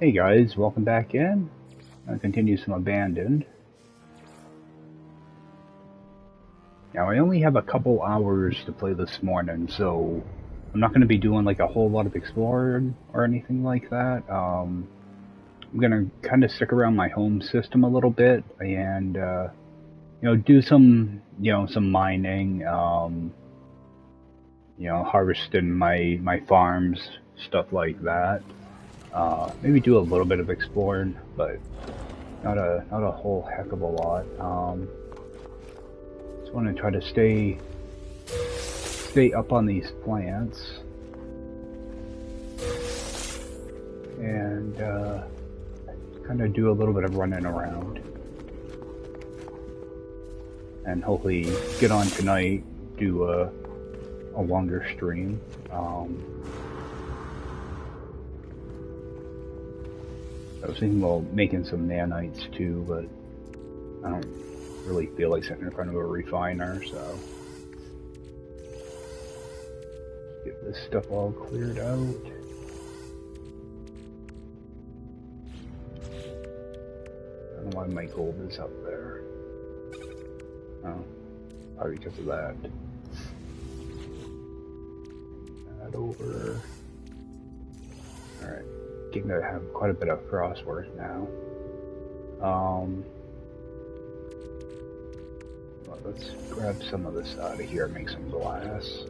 Hey guys, welcome back in. I'll continue some Abandoned. Now I only have a couple hours to play this morning, so I'm not going to be doing like a whole lot of exploring or anything like that. I'm going to kind of stick around my home system a little bit and, do some, some mining, harvesting my farms, stuff like that. Maybe do a little bit of exploring, but not a whole heck of a lot. Just want to try to stay up on these plants and kind of do a little bit of running around, and hopefully get on tonight, do a longer stream. I was thinking about making some nanites too, but I don't really feel like sitting in front of a refiner, so get this stuff all cleared out. I don't know why my gold is up there. Oh, probably because of that. That over. Alright. Getting to have quite a bit of frostwork now. Well, let's grab some of this out of here and make some glass.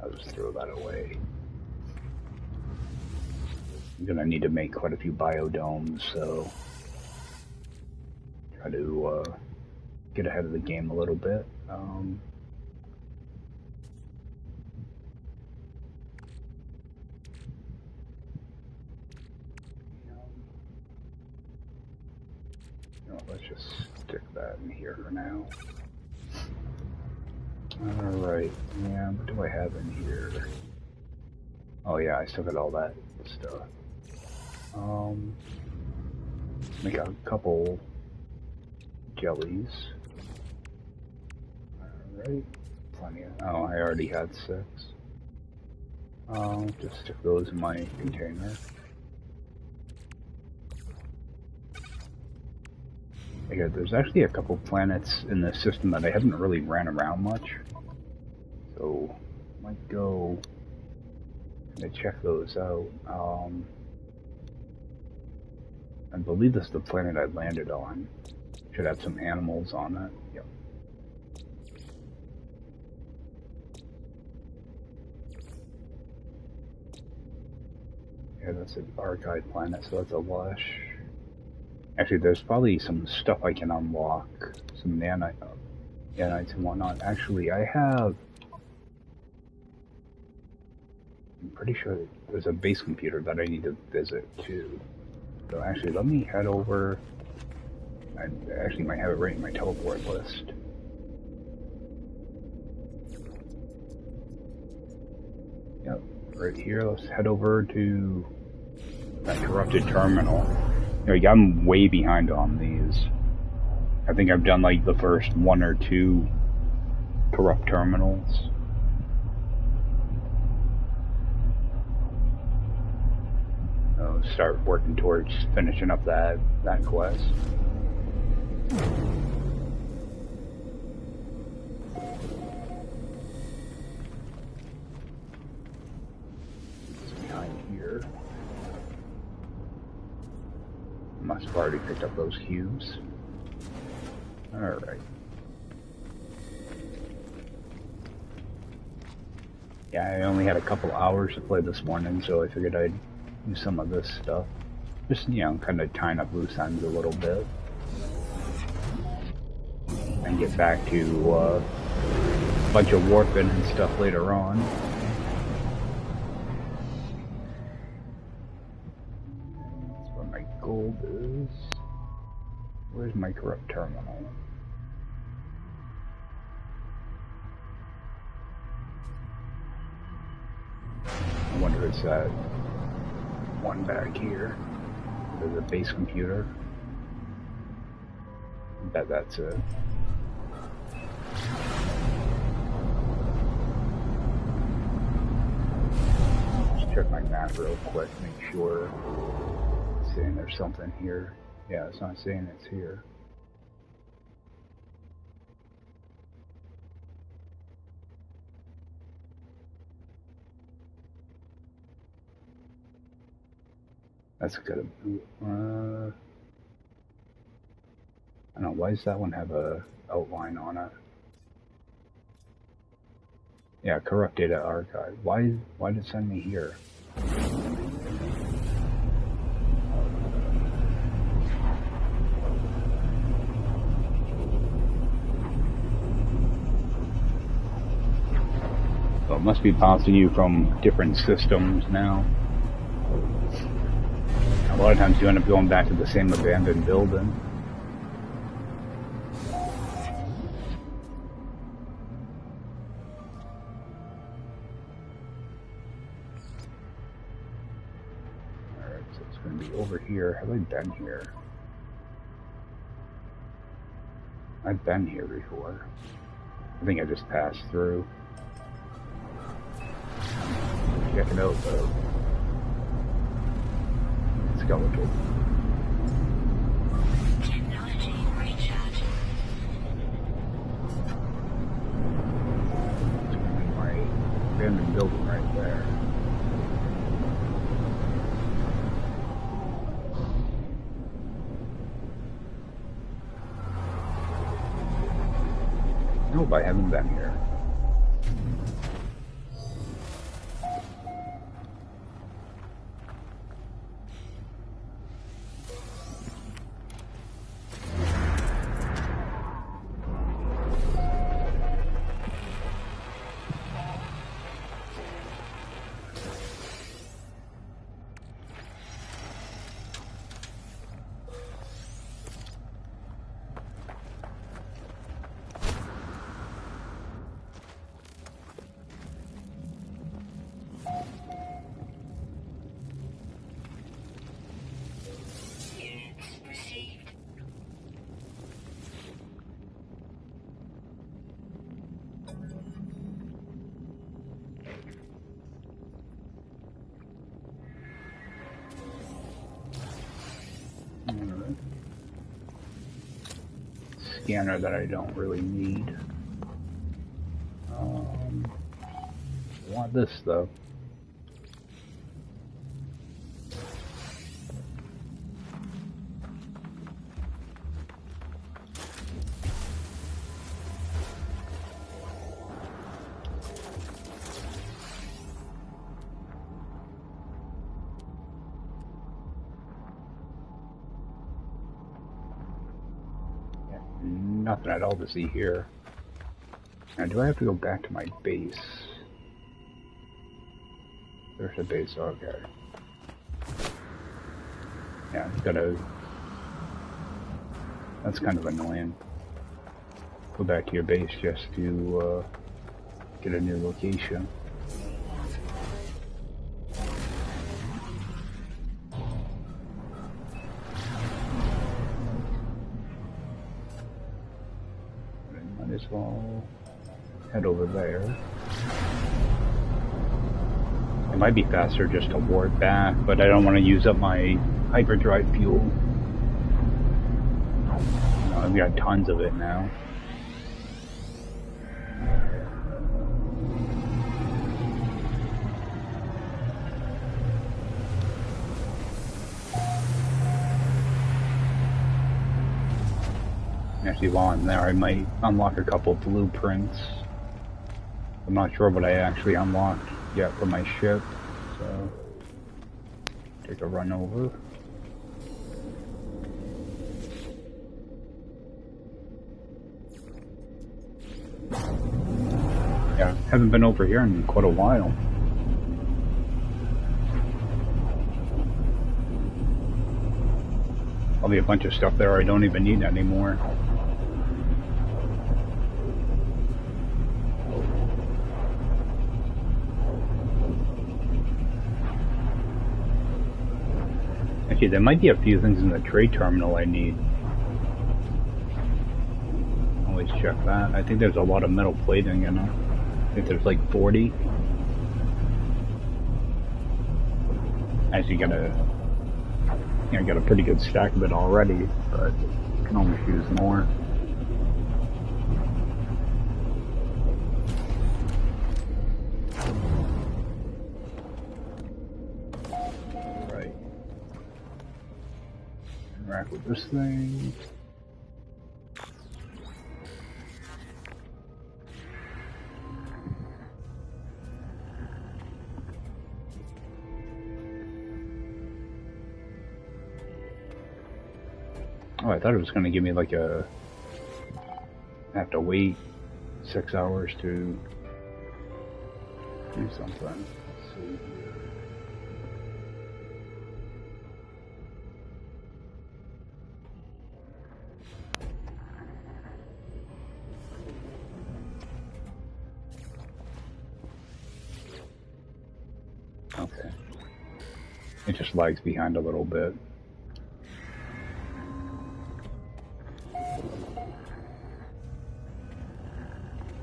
I'll just throw that away. I'm gonna need to make quite a few biodomes, so try to get ahead of the game a little bit. Let's just stick that in here for now. Alright, yeah, what do I have in here? Oh yeah, I still got all that stuff. Make a couple jellies. Alright, plenty of, oh, I already had 6. I'll just stick those in my container. Yeah, there's actually a couple planets in the system that I haven't really ran around much, so I might go and check those out. I believe this is the planet I landed on. Should have some animals on it. Yep. Yeah, that's an archive planet, so that's a lush. Actually, there's probably some stuff I can unlock, some nanites and whatnot. Actually, I have... I'm pretty sure there's a base computer that I need to visit too. So actually, let me head over. I actually might have it right in my teleport list. Yep, right here. Let's head over to that corrupted terminal. Like, I'm way behind on these. I think I've done like the first 1 or 2 corrupt terminals. I'll start working towards finishing up that quest. It's behind here. Must have already picked up those cubes. Alright. Yeah, I only had a couple hours to play this morning, so I figured I'd do some of this stuff. Just, kind of tying up loose ends a little bit. And get back to a bunch of warping and stuff later on. That's where my gold is. Where's my corrupt terminal? I wonder if it's that one back here. There's a base computer. bet that's it. Just check my map real quick, make sure it's saying there's something here. Yeah, it's not saying it's here. That's good. I don't know, why does that one have a outline on it? Yeah, corrupt data archive. Why did it send me here? So it must be bouncing you from different systems now. A lot of times you end up going back to the same abandoned building. Alright, so it's going to be over here. Have I been here? I've been here before. I think I just passed through. Check it out though. Skeletal. Technology recharge. It's going to be my abandoned building right there. Nope, I haven't been here. Scanner that I don't really need. I want this though. Nothing at all to see here. Now, do I have to go back to my base? There's a base, okay. Yeah, it's gotta... That's kind of annoying. Go back to your base just to get a new location. As well, head over there. It might be faster just to warp back, but I don't want to use up my hyperdrive fuel. I've got tons of it now. Actually, while I'm there, I might unlock a couple blueprints. I'm not sure what I actually unlocked yet for my ship, so take a run over. Yeah, haven't been over here in quite a while. Probably a bunch of stuff there I don't even need anymore. Actually, there might be a few things in the trade terminal I need. just check that. I think there's a lot of metal plating in it. I think there's like 40. Actually, got a pretty good stack of it already, but can always use more. Right. Interact with this thing. Oh, I thought it was going to give me like I have to wait 6 hours to do something. Let's see here. Okay. It just lags behind a little bit.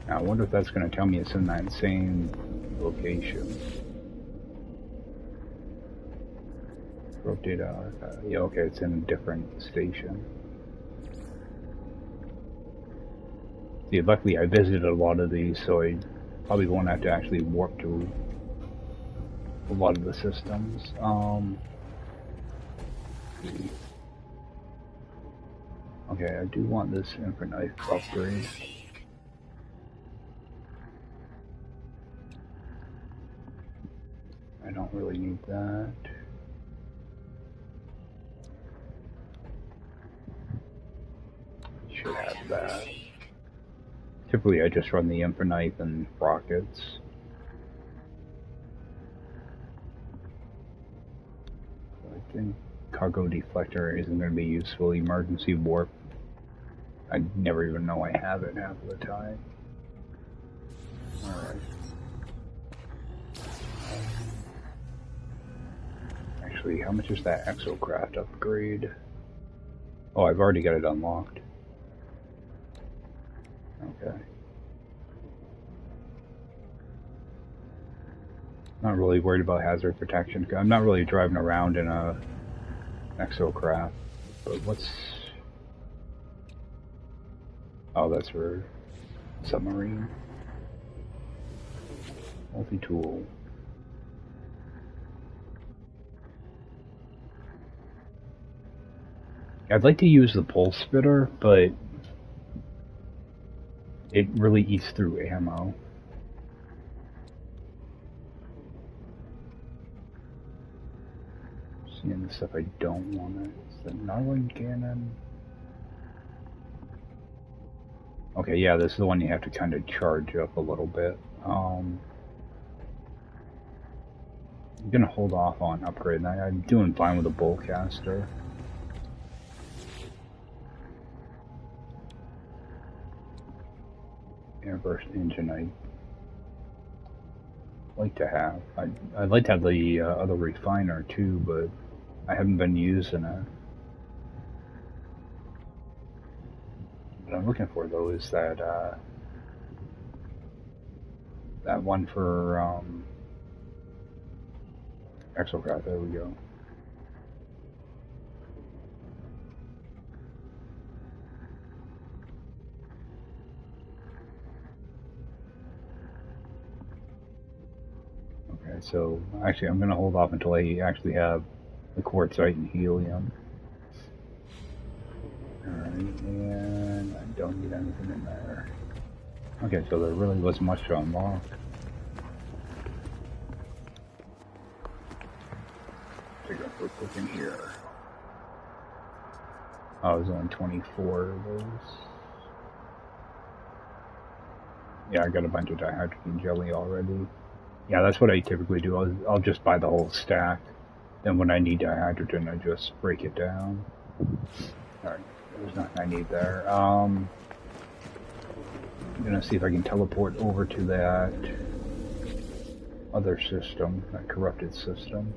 Now, I wonder if that's going to tell me it's in that same location. Rotate out. Yeah, okay, it's in a different station. See, luckily I visited a lot of these, so I probably won't have to actually warp to a lot of the systems. Okay, I do want this infant knife upgrade. I don't really need that. Should have that. Typically I just run the infant knife and rockets. I think cargo deflector isn't going to be useful. Emergency warp, I never even know I have it half of the time. Alright. Actually, how much is that exocraft upgrade? Oh, I've already got it unlocked. Okay. Not really worried about hazard protection. I'm not really driving around in a exocraft. But what's... Oh, that's for submarine. Multi-tool. I'd like to use the pulse spitter, but it really eats through ammo. Seeing the stuff I don't want. It's the Narwhal cannon. Okay, yeah, this is the one you have to kind of charge up a little bit. I'm gonna hold off on upgrading that. I'm doing fine with the bowcaster. Airburst engine I'd like to have. I'd like to have the other refiner too, but I haven't been using it. What I'm looking for though is that that one for exocraft. There we go. Okay, so actually I'm going to hold off until I actually have the quartzite and helium. Alright, and I don't need anything in there. Okay, so there really wasn't much to unlock. Take a quick look in here. Oh, there's only 24 of those. Yeah, I got a bunch of dihydrogen jelly already. Yeah, that's what I typically do. I'll just buy the whole stack. Then when I need dihydrogen, I just break it down. Alright, there's nothing I need there. I'm gonna see if I can teleport over to that other system, that corrupted system.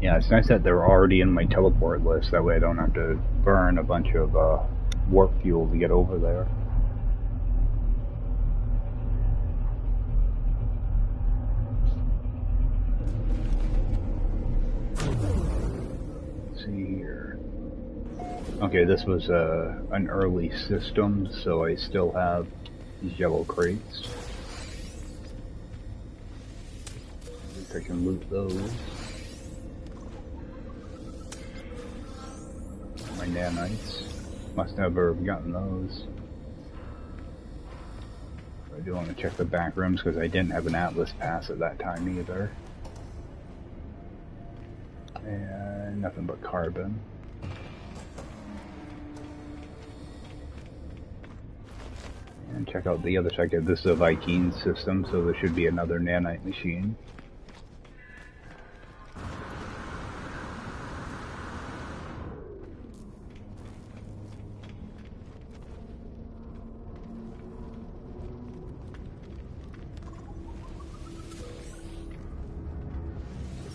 Yeah, it's nice that they're already in my teleport list. That way I don't have to burn a bunch of warp fuel to get over there. Let's see here. Okay, this was an early system, so I still have these yellow crates. If I can loot those. My nanites. Must never have gotten those. I do want to check the back rooms because I didn't have an Atlas pass at that time either. And nothing but carbon. And check out the other side. This is a Viking system, so there should be another nanite machine.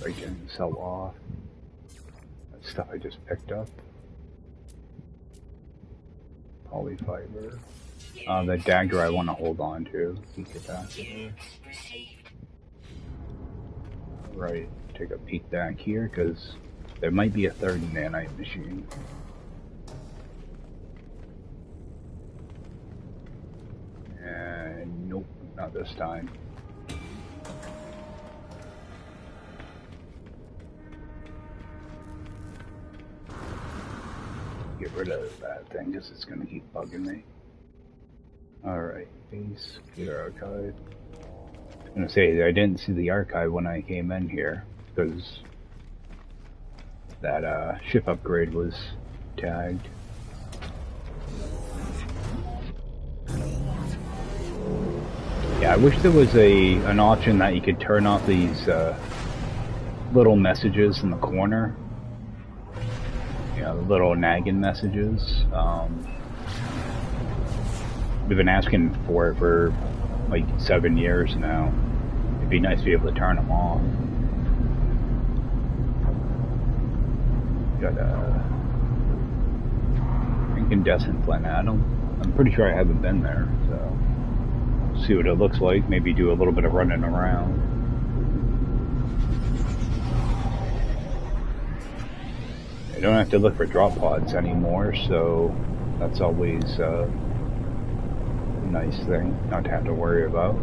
I can sell off that stuff I just picked up. Polyfiber. The dagger I want to hold on to. Key capacitor. Right, take a peek back here because there might be a third nanite machine. And nope, not this time. Get rid of that thing because it's going to keep bugging me. Alright, base, clear archive. I was going to say, I didn't see the archive when I came in here because that ship upgrade was tagged. Yeah, I wish there was an option that you could turn off these little messages in the corner. You know, the little nagging messages. We've been asking for it for like 7 years now. It'd be nice to be able to turn them off. Got a incandescent planet. I'm pretty sure I haven't been there, so see what it looks like. Maybe do a little bit of running around. I don't have to look for drop pods anymore, so that's always a nice thing not to have to worry about.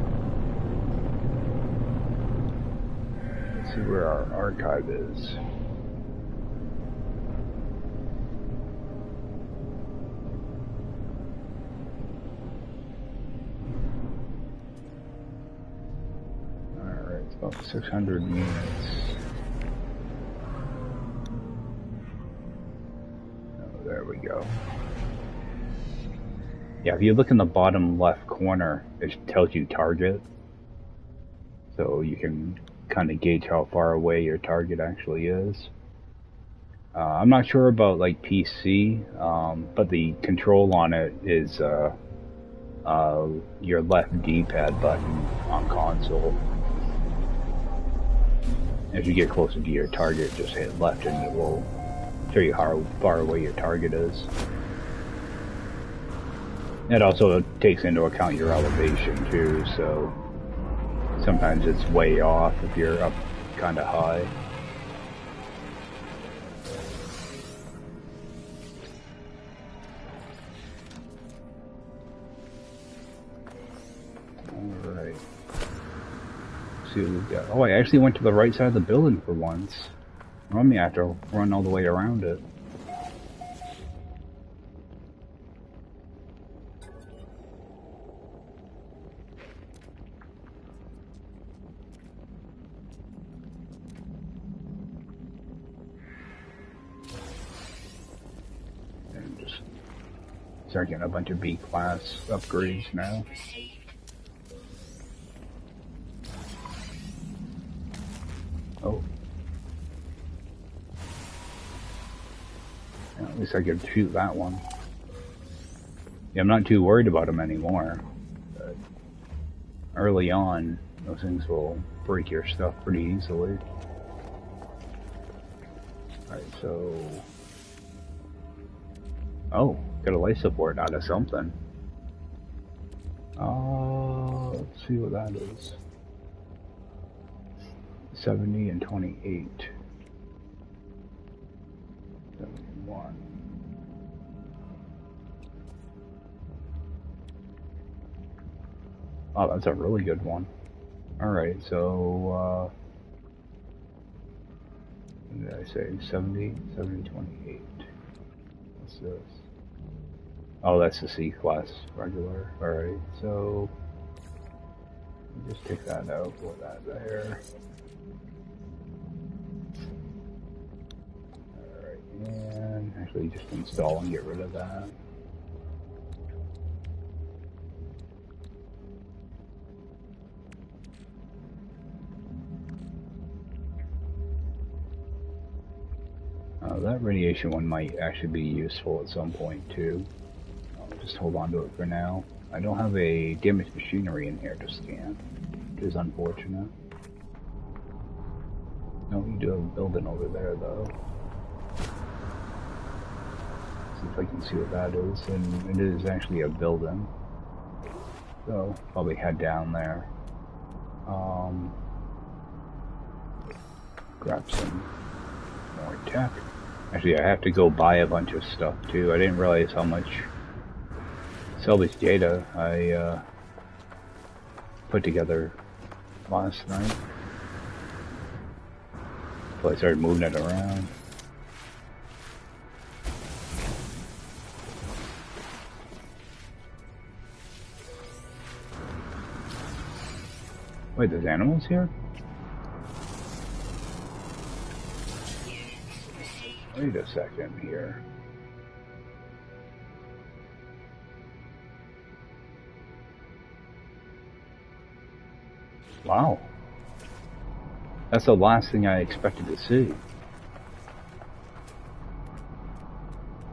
Let's see where our archive is. Alright, it's about 600 units. There we go. Yeah, if you look in the bottom left corner, it tells you target. So you can kind of gauge how far away your target actually is. I'm not sure about like PC, but the control on it is your left D-pad button on console. As you get closer to your target, just hit left and it will show you how far away your target is. It also takes into account your elevation too, so sometimes it's way off if you're up kind of high. Alright. See what we've got. Oh, I actually went to the right side of the building for once. Normally I have to run all the way around it. And just start getting a bunch of B-class upgrades now. Oh. At least I could shoot that one. Yeah, I'm not too worried about them anymore. But early on, those things will break your stuff pretty easily. Alright, so... Oh, got a life support out of something. Let's see what that is. 70 and 28. 71. Oh, that's a really good one. Alright, so, what did I say? 70, 70, 28. What's this? Oh, that's the C class regular. Alright, so just take that out, put that there. Alright, and actually just install and get rid of that. That radiation one might actually be useful at some point too. I'll just hold on to it for now. I don't have a damaged machinery in here to scan, which is unfortunate. No, you do have a building over there though. See if I can see what that is, and it is actually a building. So, probably head down there. Grab some more tech. Actually, I have to go buy a bunch of stuff too. I didn't realize how much salvage data I put together last night. So I started moving it around. Wait, there's animals here? Wait a second here. Wow. That's the last thing I expected to see.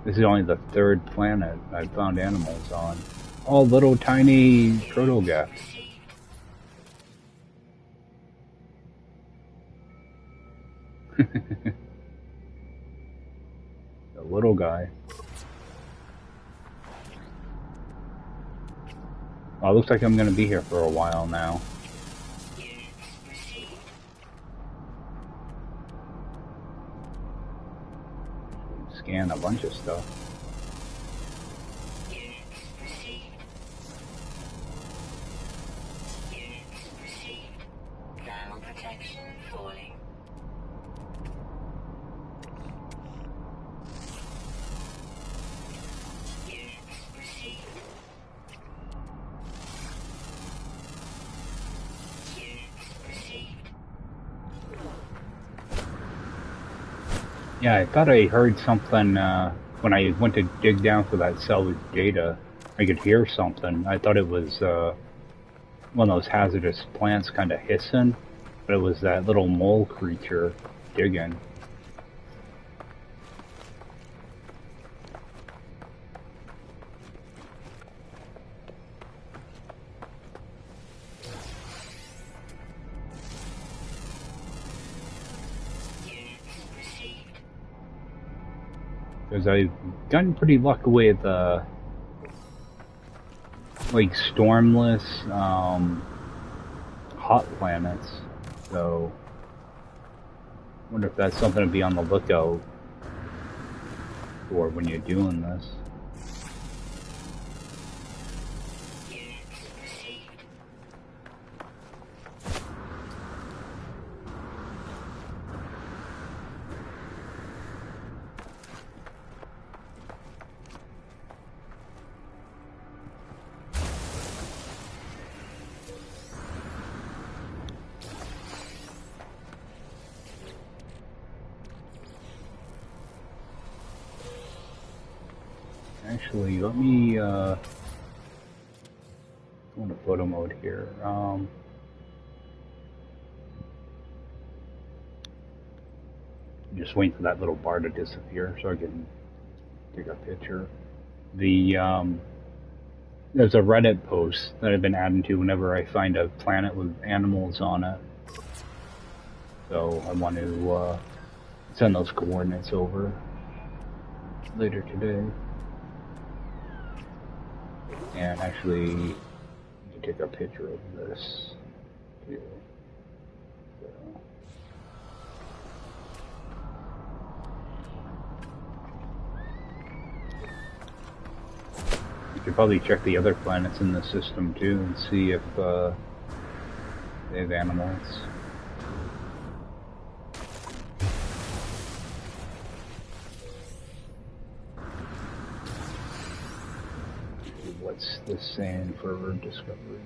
This is only the third planet I've found animals on. All little tiny proto-gaps. The little guy. Oh, it looks like I'm going to be here for a while now. Scan a bunch of stuff. Yeah, I thought I heard something when I went to dig down for that salvage data. I could hear something. I thought it was one of those hazardous plants kind of hissing, but it was that little mole creature digging. Because I've gotten pretty lucky with like stormless hot planets, so I wonder if that's something to be on the lookout for when you're doing this. Actually, let me go into photo mode here. Just waiting for that little bar to disappear so I can take a picture. There's a Reddit post that I've been adding to whenever I find a planet with animals on it. So I want to send those coordinates over later today. And actually, you can take a picture of this too. So. You should probably check the other planets in the system too and see if they have animals. What's this saying for discovery?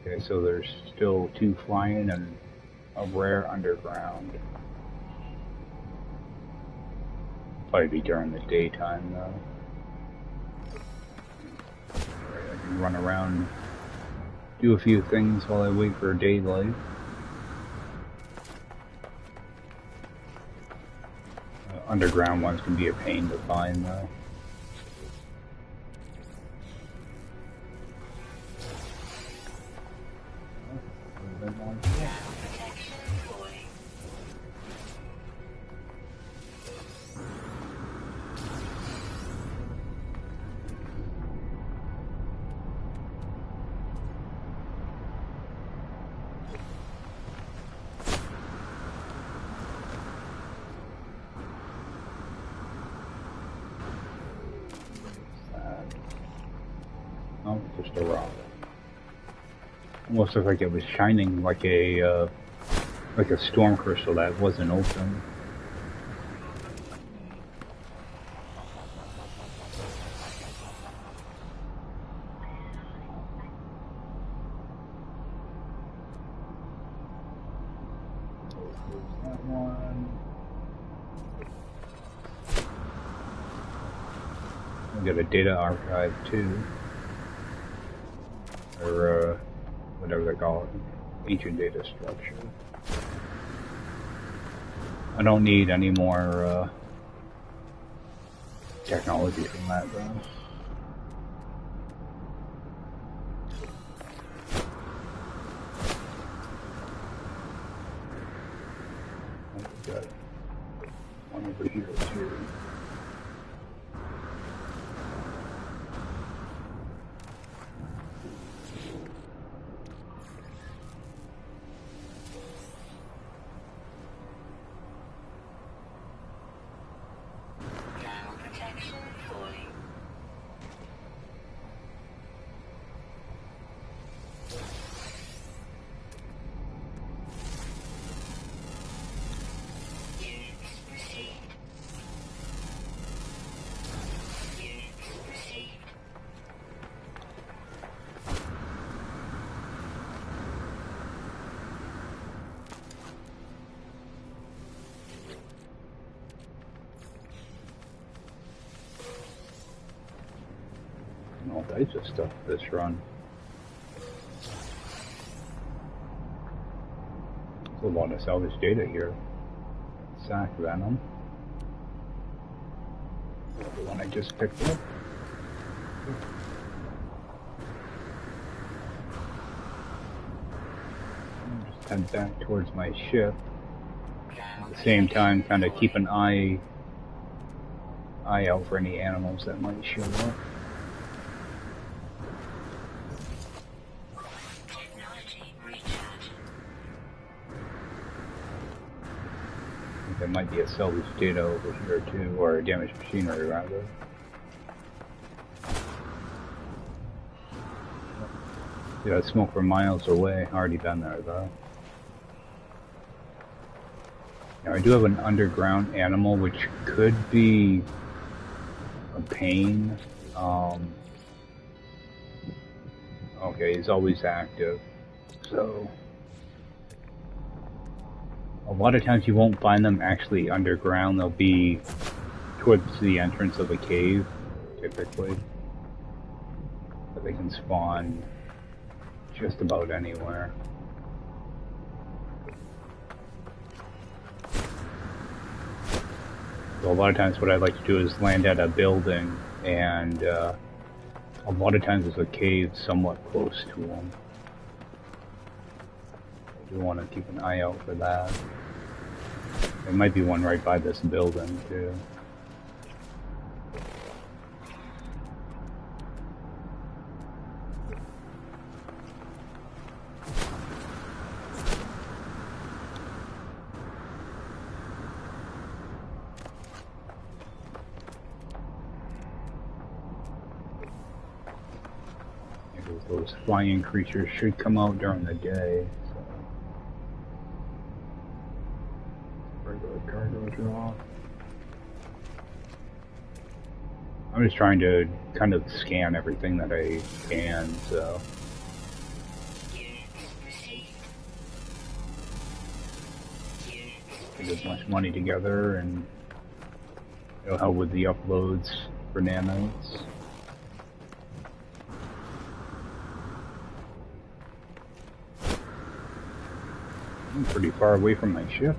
Okay, so there's still 2 flying and a rare underground. Probably be during the daytime though. Right, I can run around, do a few things while I wait for daylight. Underground ones can be a pain to find though. Oh, just a rock. Almost looked like it was shining like a storm crystal that wasn't open. That one. We got a data archive too. Or whatever they call it, ancient data structure. I don't need any more technology from that though. I've got one over here too. All types of stuff this run. There's a lot of salvage data here. Sac venom. The one I just picked up. Just head back towards my ship. At the same time, kind of keep an eye out for any animals that might show up. There might be a salvage data over here too, or a damaged machinery rather. Yeah, that smoke from miles away. Already been there though. Now I do have an underground animal which could be a pain. Okay, he's always active, so a lot of times you won't find them actually underground. They'll be towards the entrance of a cave, typically. But they can spawn just about anywhere. So a lot of times what I like to do is land at a building, and a lot of times there's a cave somewhat close to them. I do want to keep an eye out for that. There might be one right by this building, too. Those flying creatures should come out during the day. So. Regular cargo drop. I'm just trying to kind of scan everything that I can, so. Get as much money together, and it'll help with the uploads for nanites. I'm pretty far away from my ship.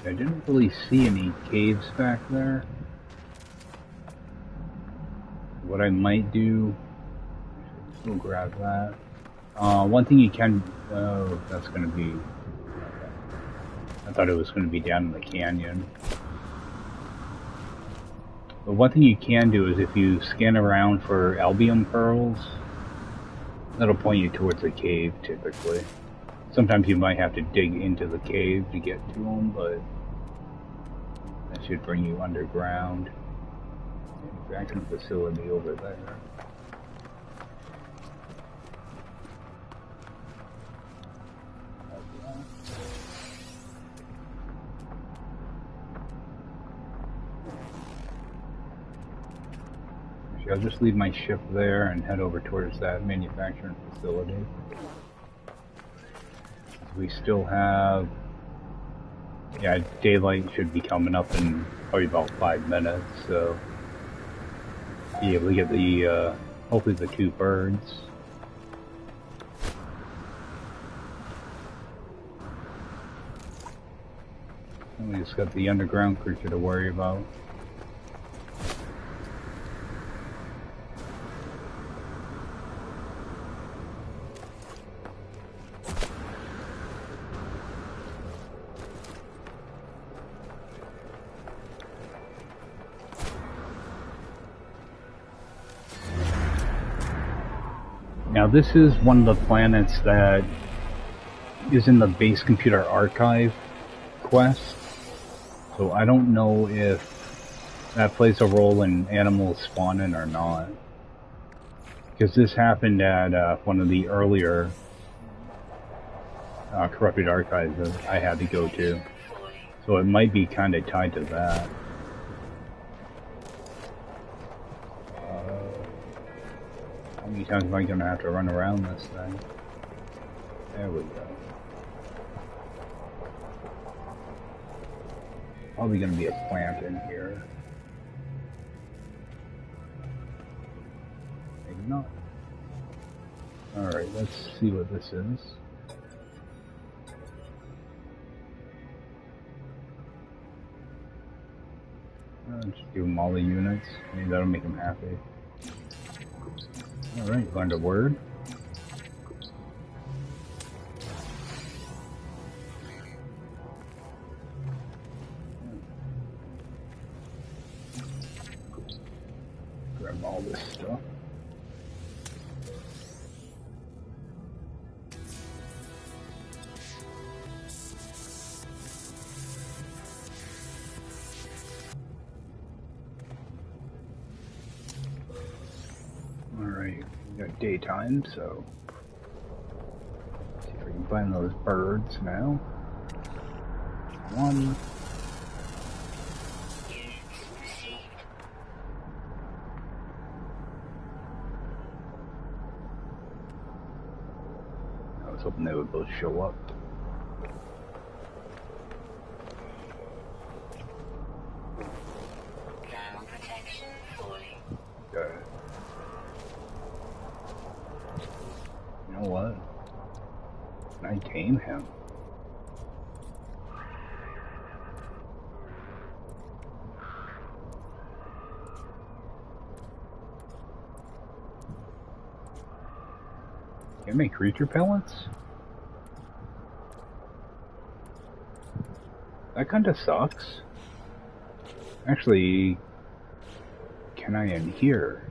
I didn't really see any caves back there. What I might do, we'll grab that. One thing you can, oh, that's going to be, I thought it was going to be down in the canyon. But one thing you can do is if you scan around for albium pearls, that'll point you towards the cave typically. Sometimes you might have to dig into the cave to get to them, but that should bring you underground. Manufacturing facility over there. Actually, I'll just leave my ship there and head over towards that manufacturing facility. We still have, yeah, daylight should be coming up in probably about 5 minutes, so be able to get the, hopefully the 2 birds. And we just got the underground creature to worry about. Now this is one of the planets that is in the base computer archive quest, so I don't know if that plays a role in animals spawning or not. Because this happened at one of the earlier corrupted archives that I had to go to, so it might be kind of tied to that. How many times am I going to have to run around this thing? There we go. Probably going to be a plant in here. Maybe not. Alright, let's see what this is. Just give them all the units. Maybe that'll make them happy. Alright, learned a word. Grab all this stuff. Alright, we got daytime, so let's see if we can find those birds now. One. was hoping they would both show up. Ground protection falling. Okay. You know what? Can I tame him? Can I make creature pellets? That kinda sucks. Actually, can I in here?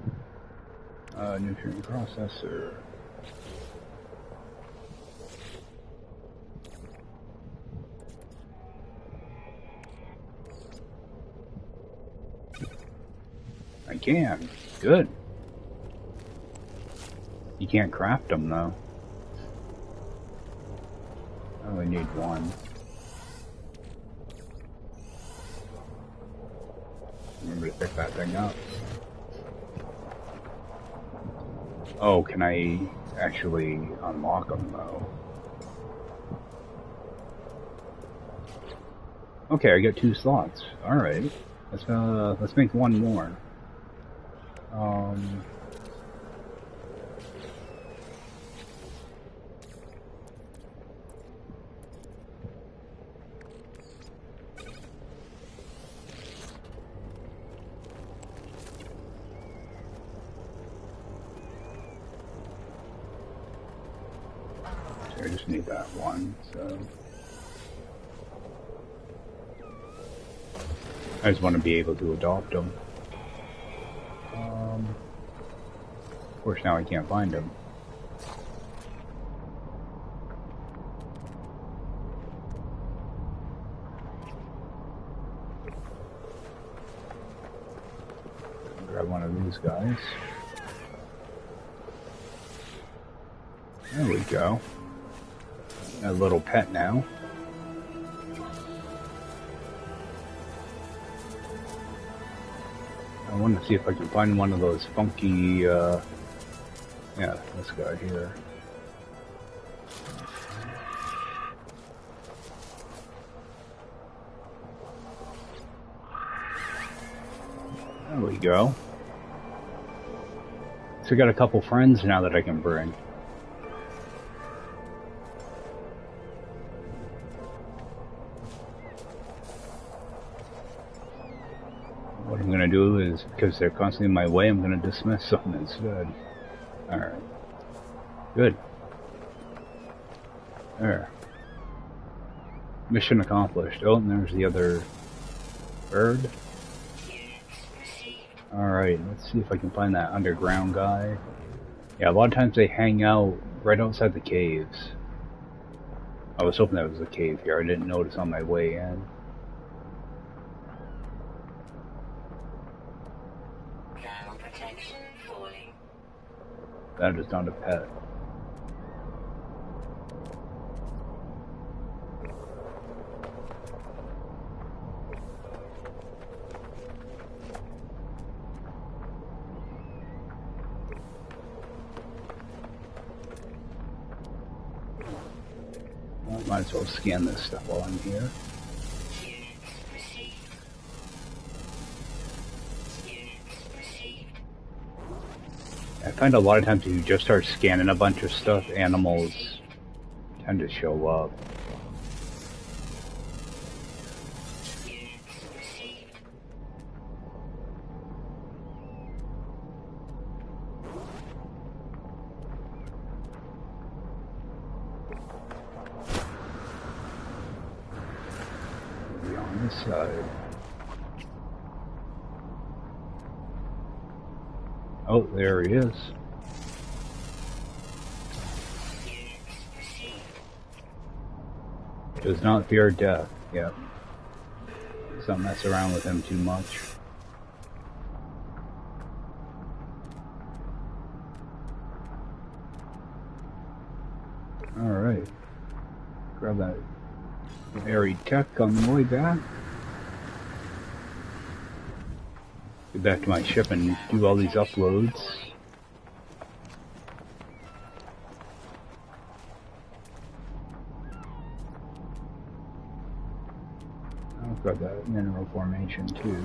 Nutrient processor. I can. Good. You can't craft them though. I only need one. Remember to pick that thing up. Oh, can I actually unlock them though? Okay, I got 2 slots. All right, let's make one more. I just need that one, so I just want to be able to adopt them. Of course, now I can't find them. Grab one of these guys. There we go. A little pet now. I want to see if I can find one of those funky, yeah, this guy here. There we go. So I got a couple friends now that I can bring. What I'm gonna do is, because they're constantly in my way, I'm gonna dismiss them instead. Alright. Good. There. Mission accomplished. Oh, and there's the other bird. Alright, let's see if I can find that underground guy. Yeah, a lot of times they hang out right outside the caves. I was hoping that was a cave here. I didn't notice on my way in. That is not a pet. Well, might as well scan this stuff while I'm here. I find a lot of times if you just start scanning a bunch of stuff, animals tend to show up. Maybe on this side. Oh, there he is. Does not fear death. Yep. Don't mess around with him too much. Alright. Grab that buried tech on the way back. Get back to my ship and do all these uploads. Got that mineral formation too.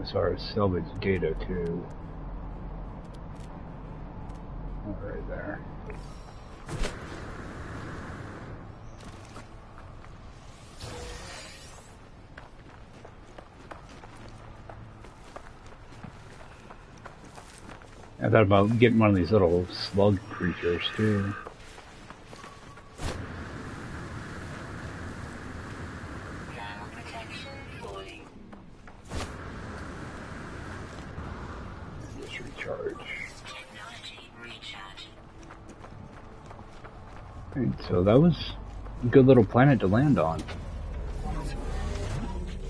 As far as salvage data too. Oh, right there. I thought about getting one of these little slug creatures too. Thermal protection falling. Just recharge. Technology recharge. Right, so that was a good little planet to land on.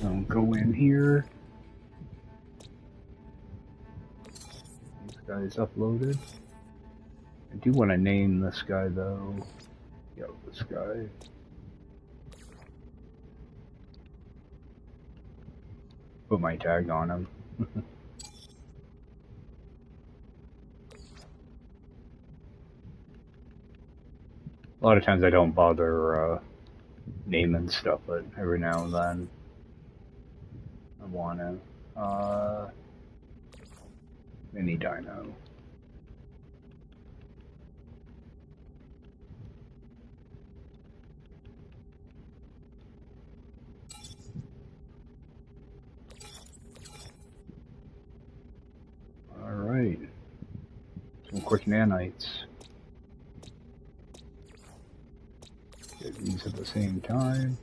I'll go in here. This guy's uploaded. I do want to name this guy though. Yo, this guy. Put my tag on him. A lot of times I don't bother naming stuff, but every now and then I want to. Mini dino. Alright. Some quick nanites. Get these at the same time.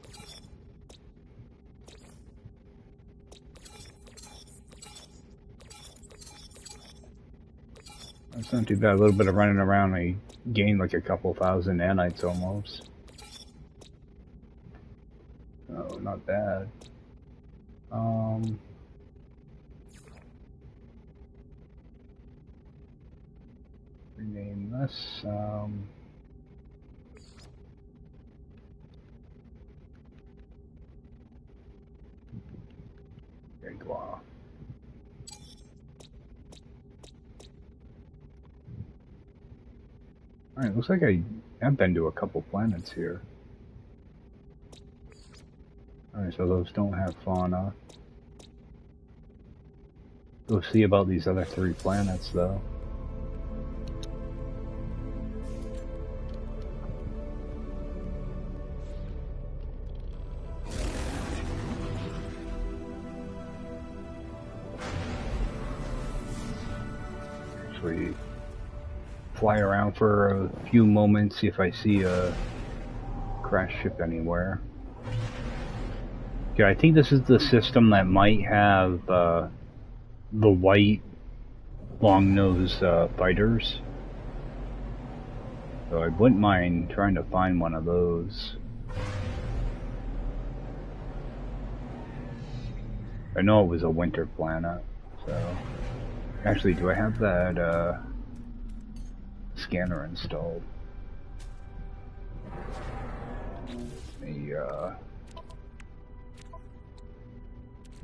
That's not too bad. A little bit of running around, I gained like a couple thousand nanites almost. Oh, not bad. Rename this. Gua. Alright, looks like I have been to a couple planets here. Alright, so those don't have fauna. Go see about these other 3 planets though. Actually, fly around for a few moments, see if I see a crash ship anywhere. Yeah, I think this is the system that might have the white long-nosed fighters. So I wouldn't mind trying to find one of those. I know it was a winter planet, so... Actually, do I have that scanner installed? Let me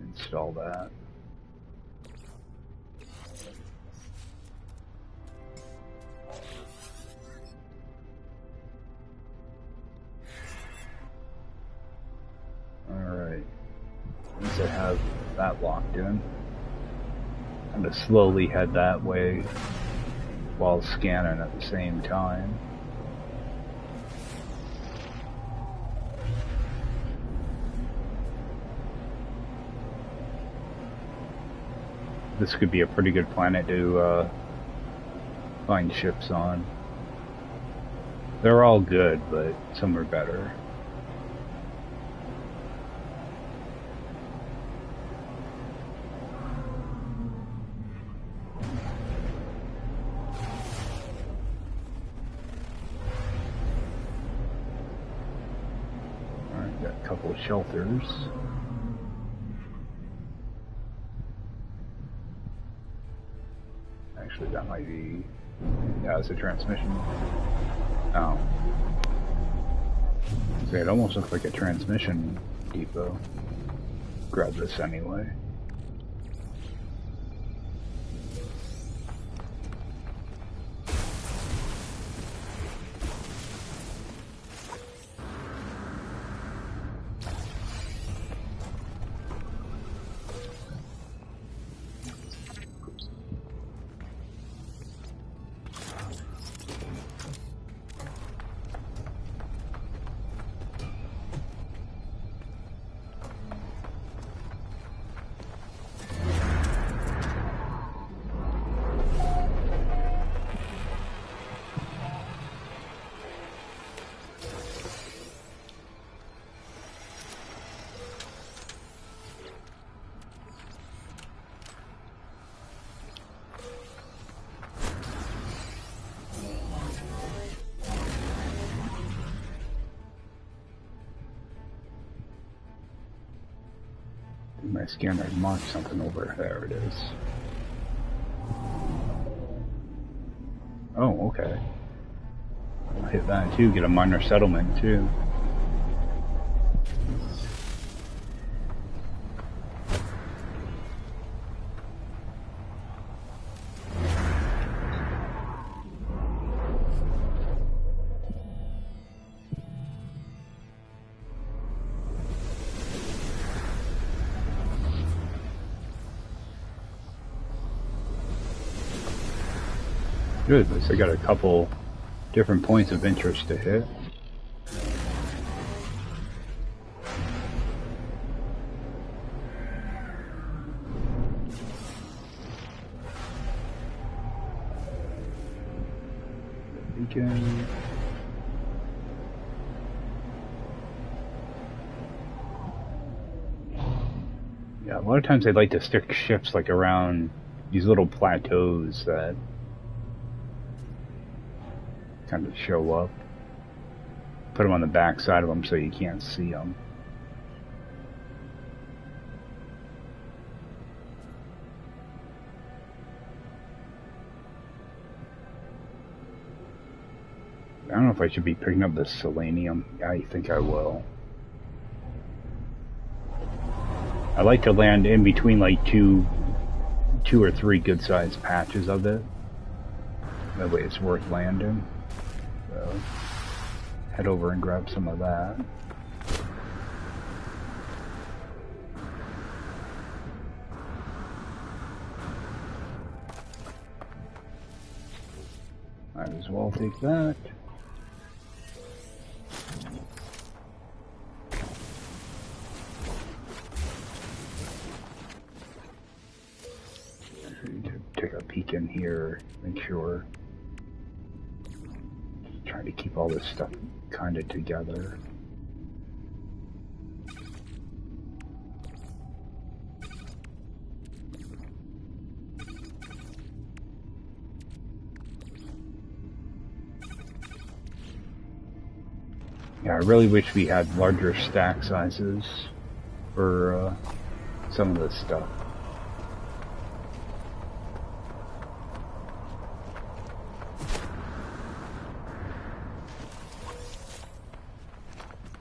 install that. Alright. Once I have that locked in, I'm going to slowly head that way while scanning at the same time. This could be a pretty good planet to find ships on. They're all good, but some are better. Alright, got a couple of shelters. Actually, that might be... Yeah, it's a transmission. Oh. See, it almost looks like a transmission depot. Grab this anyway. My scanner marked something over there. It is. Oh, okay. I'll hit that too. Get a minor settlement too. Good. At least I got a couple different points of interest to hit. Beacon. Yeah, a lot of times they like to stick ships like around these little plateaus that kind of show up. Put them on the back side of them so you can't see them. I don't know if I should be picking up this selenium. I think I will. I like to land in between like two or three good-sized patches of it. That way it's worth landing. So head over and grab some of that. Might as well take that. Take a peek in here, make sure. Just trying to keep all this stuff kind of together. Yeah, I really wish we had larger stack sizes for some of this stuff.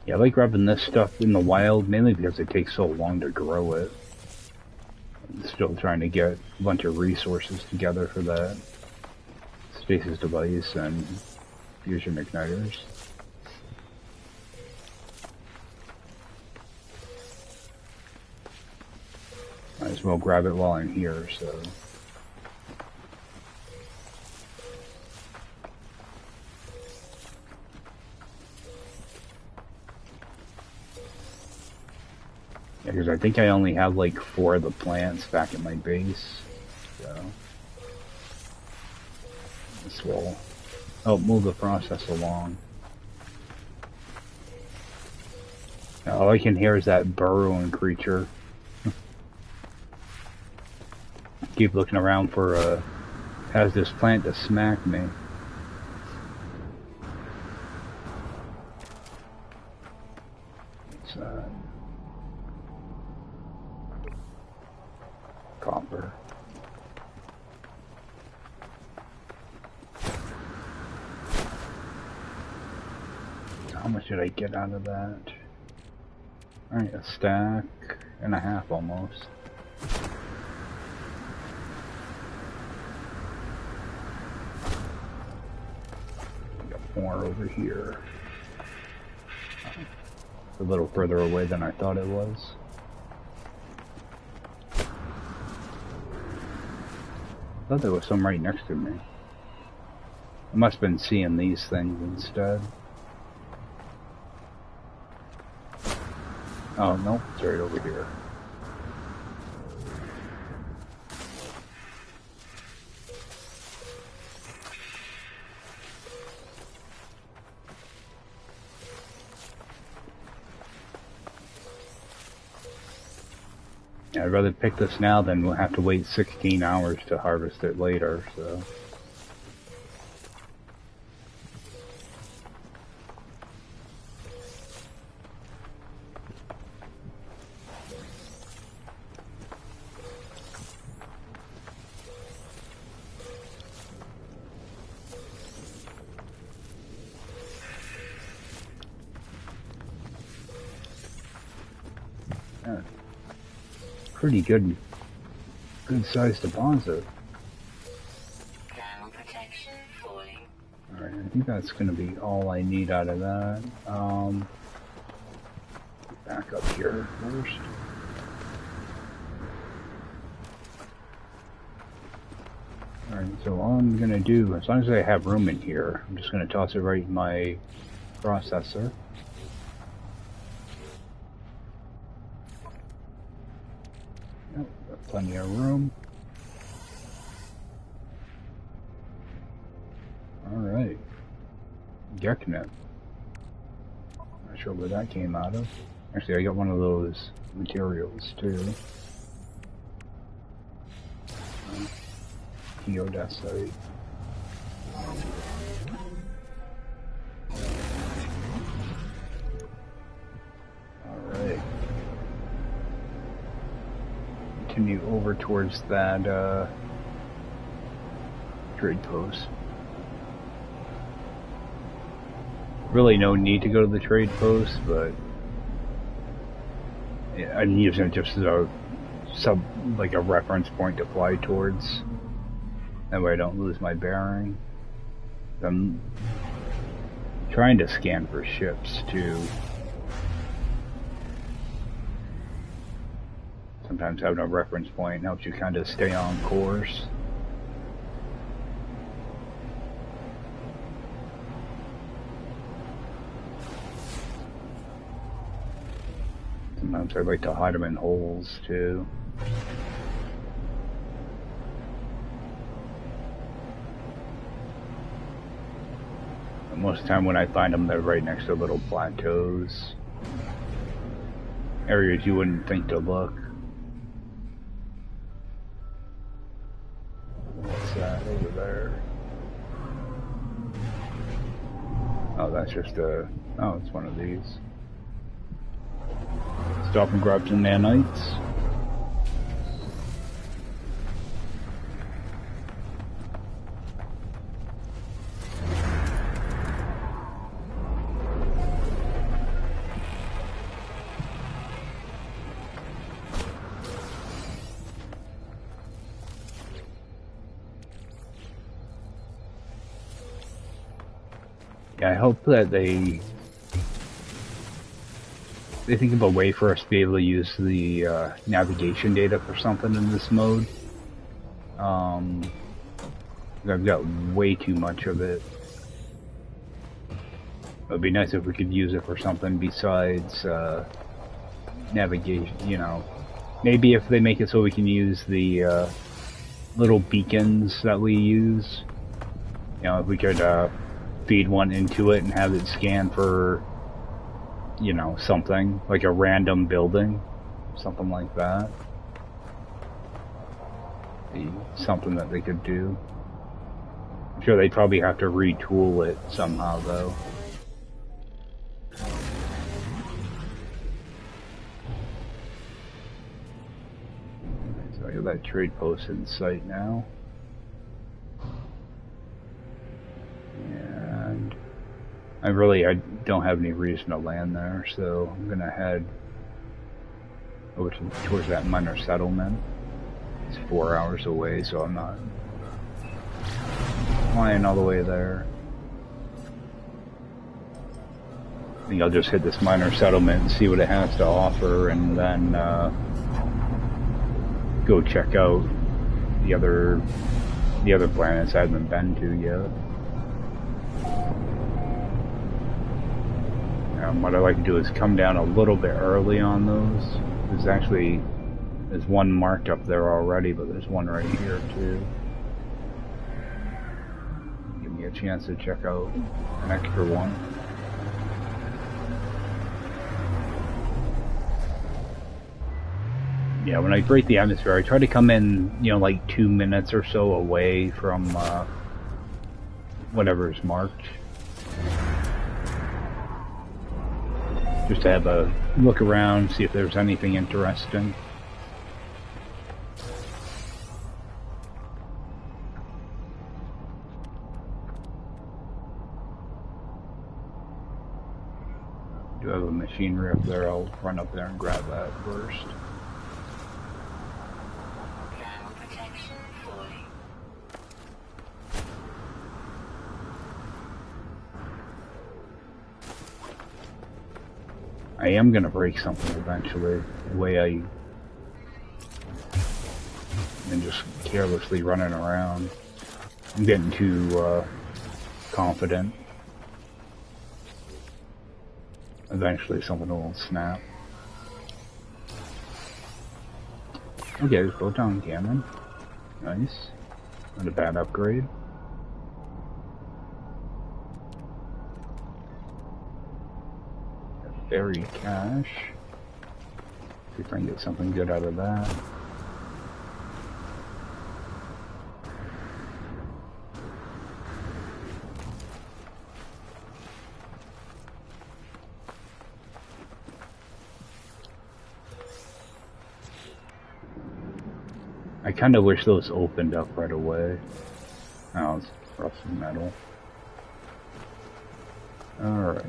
Yeah, I like grabbing this stuff in the wild, mainly because it takes so long to grow it. I'm still trying to get a bunch of resources together for that stasis device and fusion igniters. Might as well grab it while I'm here, so... Yeah, because I think I only have like 4 of the plants back at my base, so... This will help move the process along. Now, all I can hear is that burrowing creature. Keep looking around for has this plant to smack me. It's copper. How much did I get out of that? Alright, a stack and a half almost. More over here. A little further away than I thought it was. I thought there was some right next to me. I must have been seeing these things instead. Oh, no, it's right over here. I'd rather pick this now than we'll have to wait 16 hours to harvest it later, so... Pretty good sized deposit. Thermal protection falling. Alright, I think that's gonna be all I need out of that. Back up here first. Alright, so all I'm gonna do, as long as I have room in here, I'm just gonna toss it right in my processor. Yep, got plenty of room. Alright. Geknet. Not sure where that came out of. Actually, I got one of those materials too. Geodesite. Alright. Continue over towards that trade post. Really no need to go to the trade post, but yeah, I'm using it just as a like a reference point to fly towards. That way I don't lose my bearing. I'm trying to scan for ships too. Sometimes having a reference point helps you kind of stay on course. Sometimes I like to hide them in holes too. But most of the time when I find them, they're right next to little plateaus. Areas you wouldn't think to look. What's that over there? Oh, that's just a... Oh, it's one of these. Stop and grab some nanites. Yeah, I hope that they think of a way for us to be able to use the navigation data for something in this mode. I've got way too much of it. It would be nice if we could use it for something besides navigation, you know. Maybe if they make it so we can use the little beacons that we use. You know, if we could feed one into it and have it scan for, you know, something like a random building, something like that. Be something that they could do. I'm sure they'd probably have to retool it somehow though. So I got that trade post in sight now. And I don't have any reason to land there, so I'm gonna head over towards that minor settlement. It's 4 hours away, so I'm not flying all the way there. I think I'll just hit this minor settlement and see what it has to offer, and then go check out the other planets I haven't been to yet. What I like to do is come down a little bit early on those. There's one marked up there already, but there's one right here too. Give me a chance to check out an extra one. Yeah, when I break the atmosphere, I try to come in, you know, like 2 minutes or so away from whatever is marked. Just to have a look around, see if there's anything interesting. Do have a machinery up there. I'll run up there and grab that first. Thermal protection falling. I am gonna break something eventually. The way I am just carelessly running around. I'm getting too confident. Eventually something will snap. Okay, photon cannon. Nice. Not a bad upgrade. Fairy cache. See if I can get something good out of that. I kind of wish those opened up right away. Oh, it's rusted metal. Alright.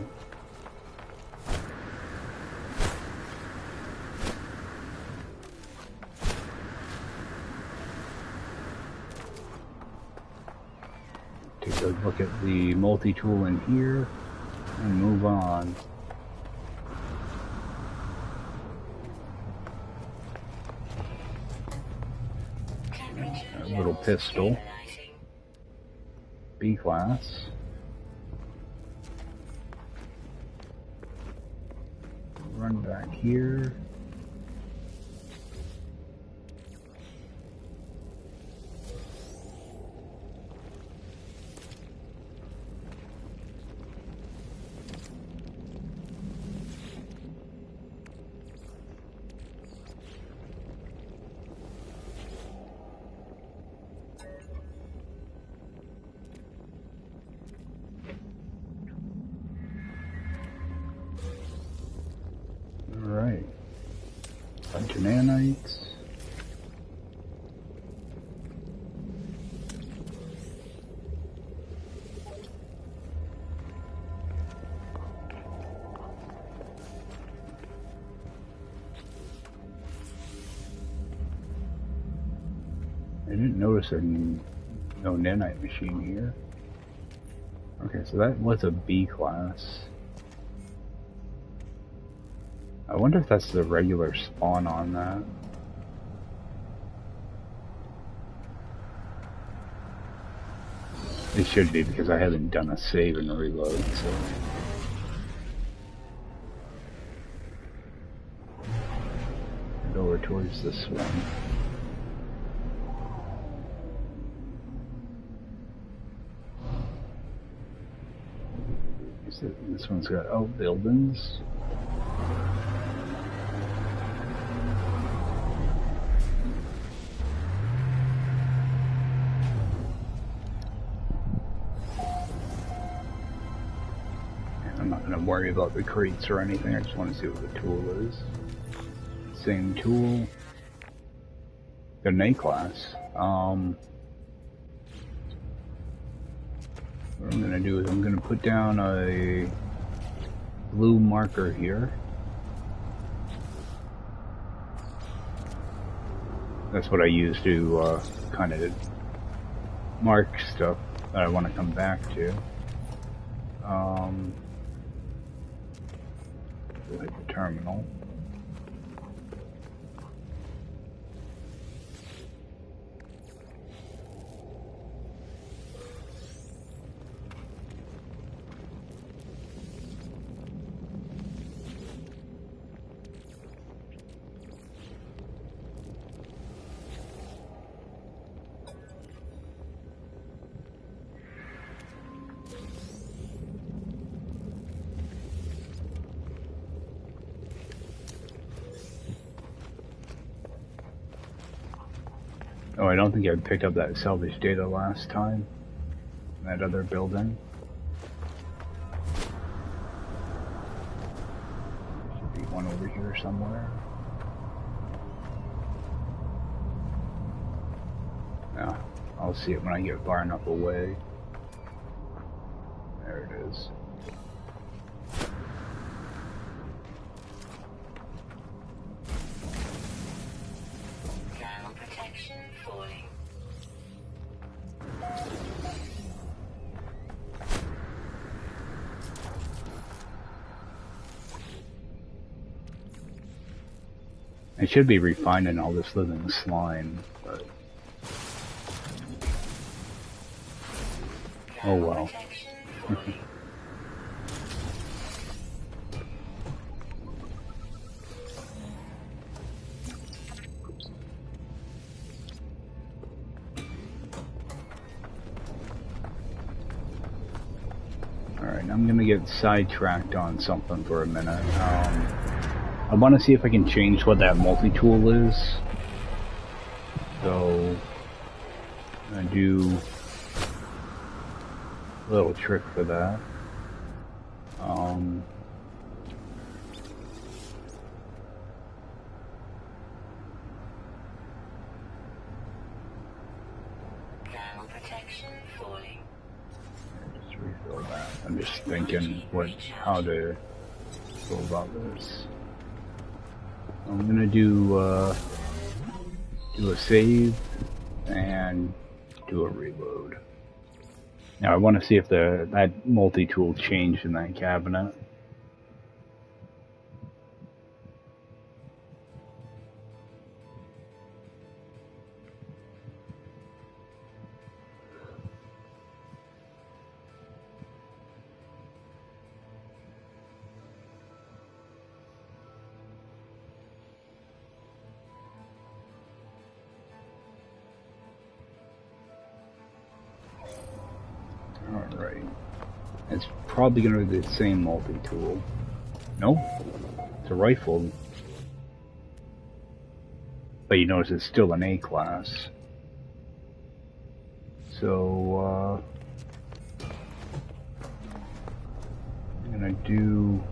Take a look at the multi-tool in here and move on. A little pistol. B class. Run back here. Alright. Bunch of nanites. I didn't notice no nanite machine here. Okay, so that was a B class. I wonder if that's the regular spawn on that. It should be because I haven't done a save and reload, so. Head over towards this one. This one's got outbuildings. I'm not going to worry about the crates or anything, I just want to see what the tool is. Same tool. Got an A class. What I'm going to do is I'm going to put down a blue marker here. That's what I use to kind of mark stuff that I want to come back to. We'll hit the terminal. Oh, I don't think I picked up that salvage data last time. That other building. Should be one over here somewhere. Yeah, I'll see it when I get far enough away. There it is. I should be refining all this living slime, but oh well. Alright, I'm gonna get sidetracked on something for a minute. I want to see if I can change what that multi-tool is. So, I'm gonna do a little trick for that. Just refill that. I'm just thinking how to go about this. I'm gonna do a save and do a reload. Now I want to see if that multi-tool changed in that cabinet. Alright. It's probably going to be the same multi-tool. Nope. It's a rifle. But you notice it's still an A-class. So, I'm going to do...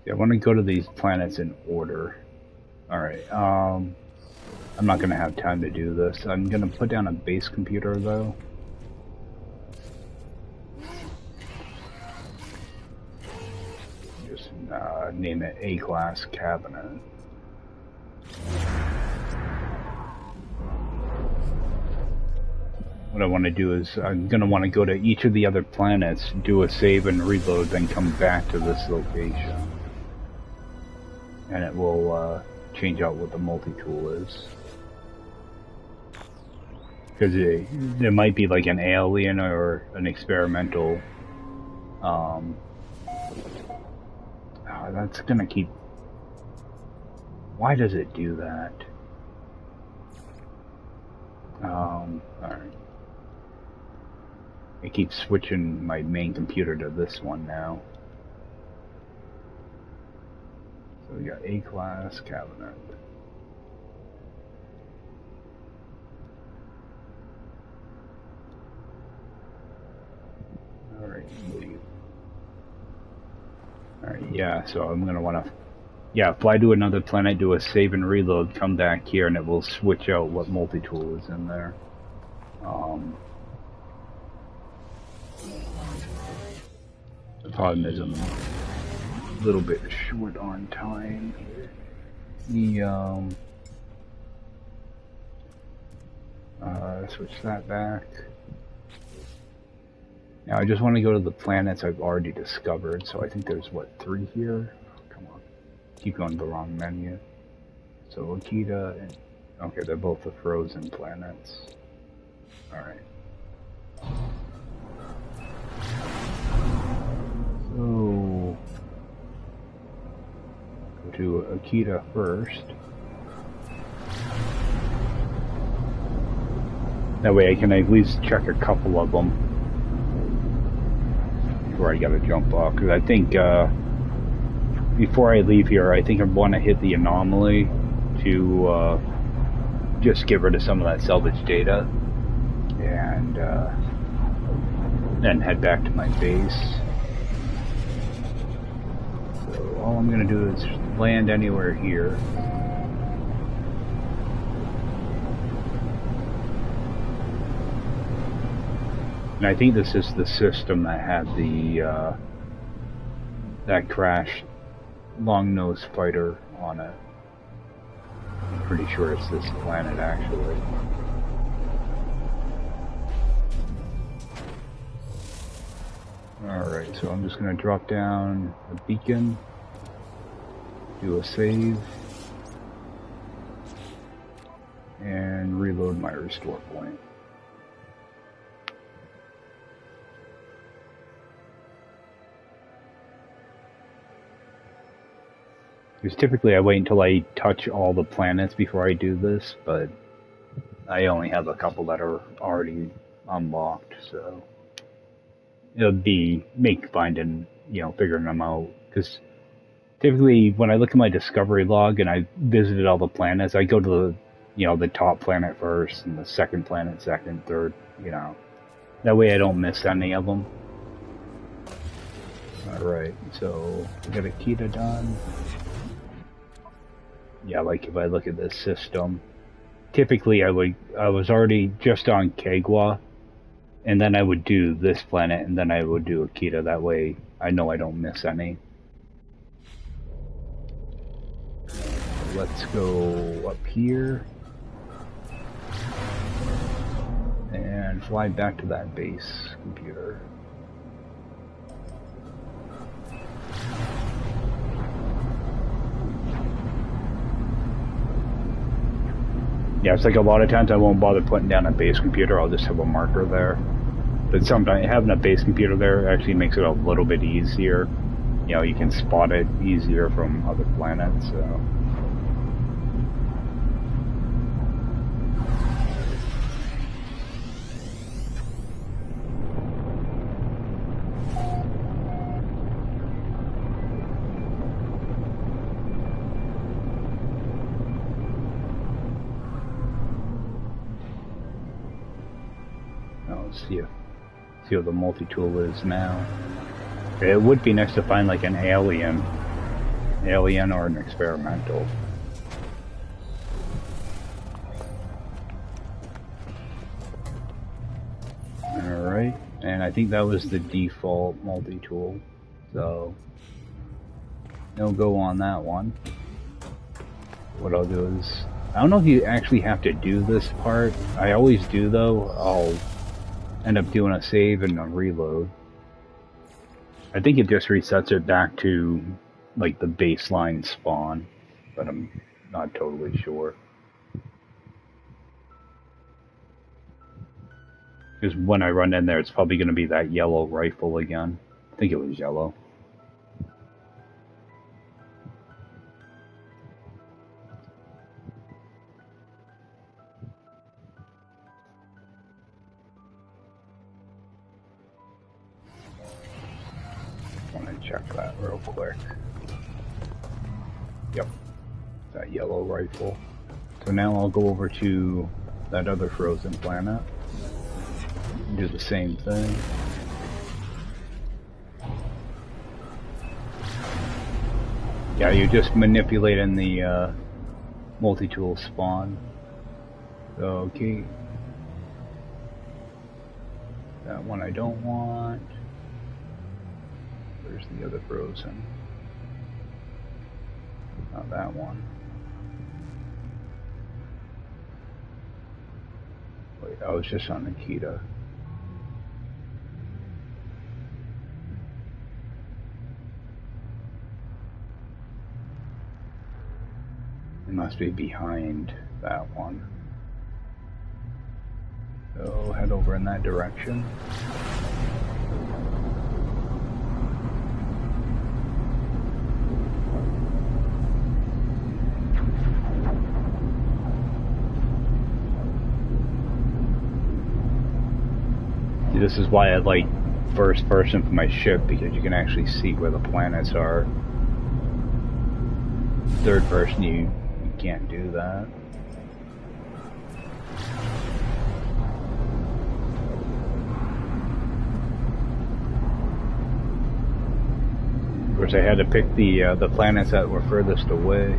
Yeah, I want to go to these planets in order. Alright, I'm not going to have time to do this. I'm going to put down a base computer, though. Just name it A-class cabinet. What I want to do is, I'm going to want to go to each of the other planets, do a save and reload, then come back to this location. And it will change out what the multi-tool is. Because there might be like an alien or an experimental. That's gonna keep. Why does it do that? Alright. It keeps switching my main computer to this one now. So we got A-class cabinet. Alright, leave. Alright, yeah, so I'm gonna wanna... Yeah, fly to another planet, do a save and reload, come back here, and it will switch out what multi-tool is in there. The problem is I'm a little bit short on time here. Switch that back. Now I just want to go to the planets I've already discovered, so I think there's, what, 3 here? Oh, come on. Keep going to the wrong menu. So Akita and... Okay, they're both the frozen planets. Alright. So... Go to Akita first. That way I can at least check a couple of them before I gotta jump off. Because I think, before I leave here, I think I want to hit the anomaly to just get rid of some of that salvage data. And then head back to my base. So all I'm gonna do is land anywhere here. And I think this is the system that had the that crashed long-nosed fighter on it. I'm pretty sure it's this planet, actually. Alright, so I'm just going to drop down a beacon. do a save, and reload my restore point. Because typically I wait until I touch all the planets before I do this, but I only have a couple that are already unlocked, so it'll make finding, figuring them out. Because typically when I look at my discovery log and I visited all the planets, I go to the top planet first and the second planet second, third, That way I don't miss any of them. Alright, so we got Akita done. Yeah, like if I look at this system, typically I was already just on Kegwa, and then I would do this planet, and then I would do Akita. That way I know I don't miss any. Let's go up here and fly back to that base computer. Yeah, it's like a lot of times I won't bother putting down a base computer, I'll just have a marker there. But sometimes having a base computer there actually makes it a little bit easier. You can spot it easier from other planets, so. See what the multi-tool is now. It would be nice to find like an alien or an experimental. Alright, and I think that was the default multi-tool, so no go on that one. What I'll do is, I don't know if you actually have to do this part. I always do though. I'll end up doing a save and a reload. I think it just resets it back to like the baseline spawn, but I'm not totally sure. Because when I run in there, it's probably going to be that yellow rifle again. I think it was yellow. Check that real quick. Yep, that yellow rifle. So now I'll go over to that other frozen planet. Do the same thing. Yeah, you're just manipulating the multi-tool spawn. Okay. That one I don't want. Where's the other frozen? Not that one. Wait, I was just on Nikita. It must be behind that one. So head over in that direction. This is why I like first person for my ship, because you can actually see where the planets are. Third person, you can't do that. Of course, I had to pick the planets that were furthest away.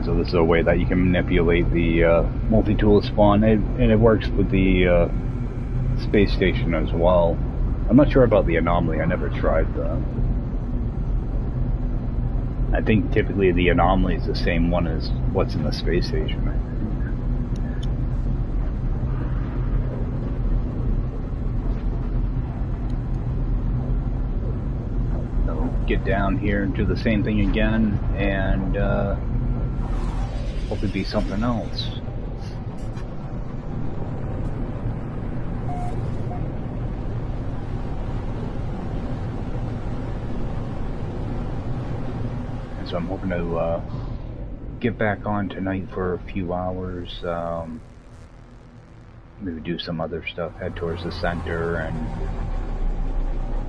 So this is a way that you can manipulate the multi-tool spawn, and it works with the space station as well. I'm not sure about the anomaly, I never tried that. I think typically the anomaly is the same one as what's in the space station. So get down here and do the same thing again, and hope it be something else. So I'm hoping to get back on tonight for a few hours, maybe do some other stuff, head towards the center and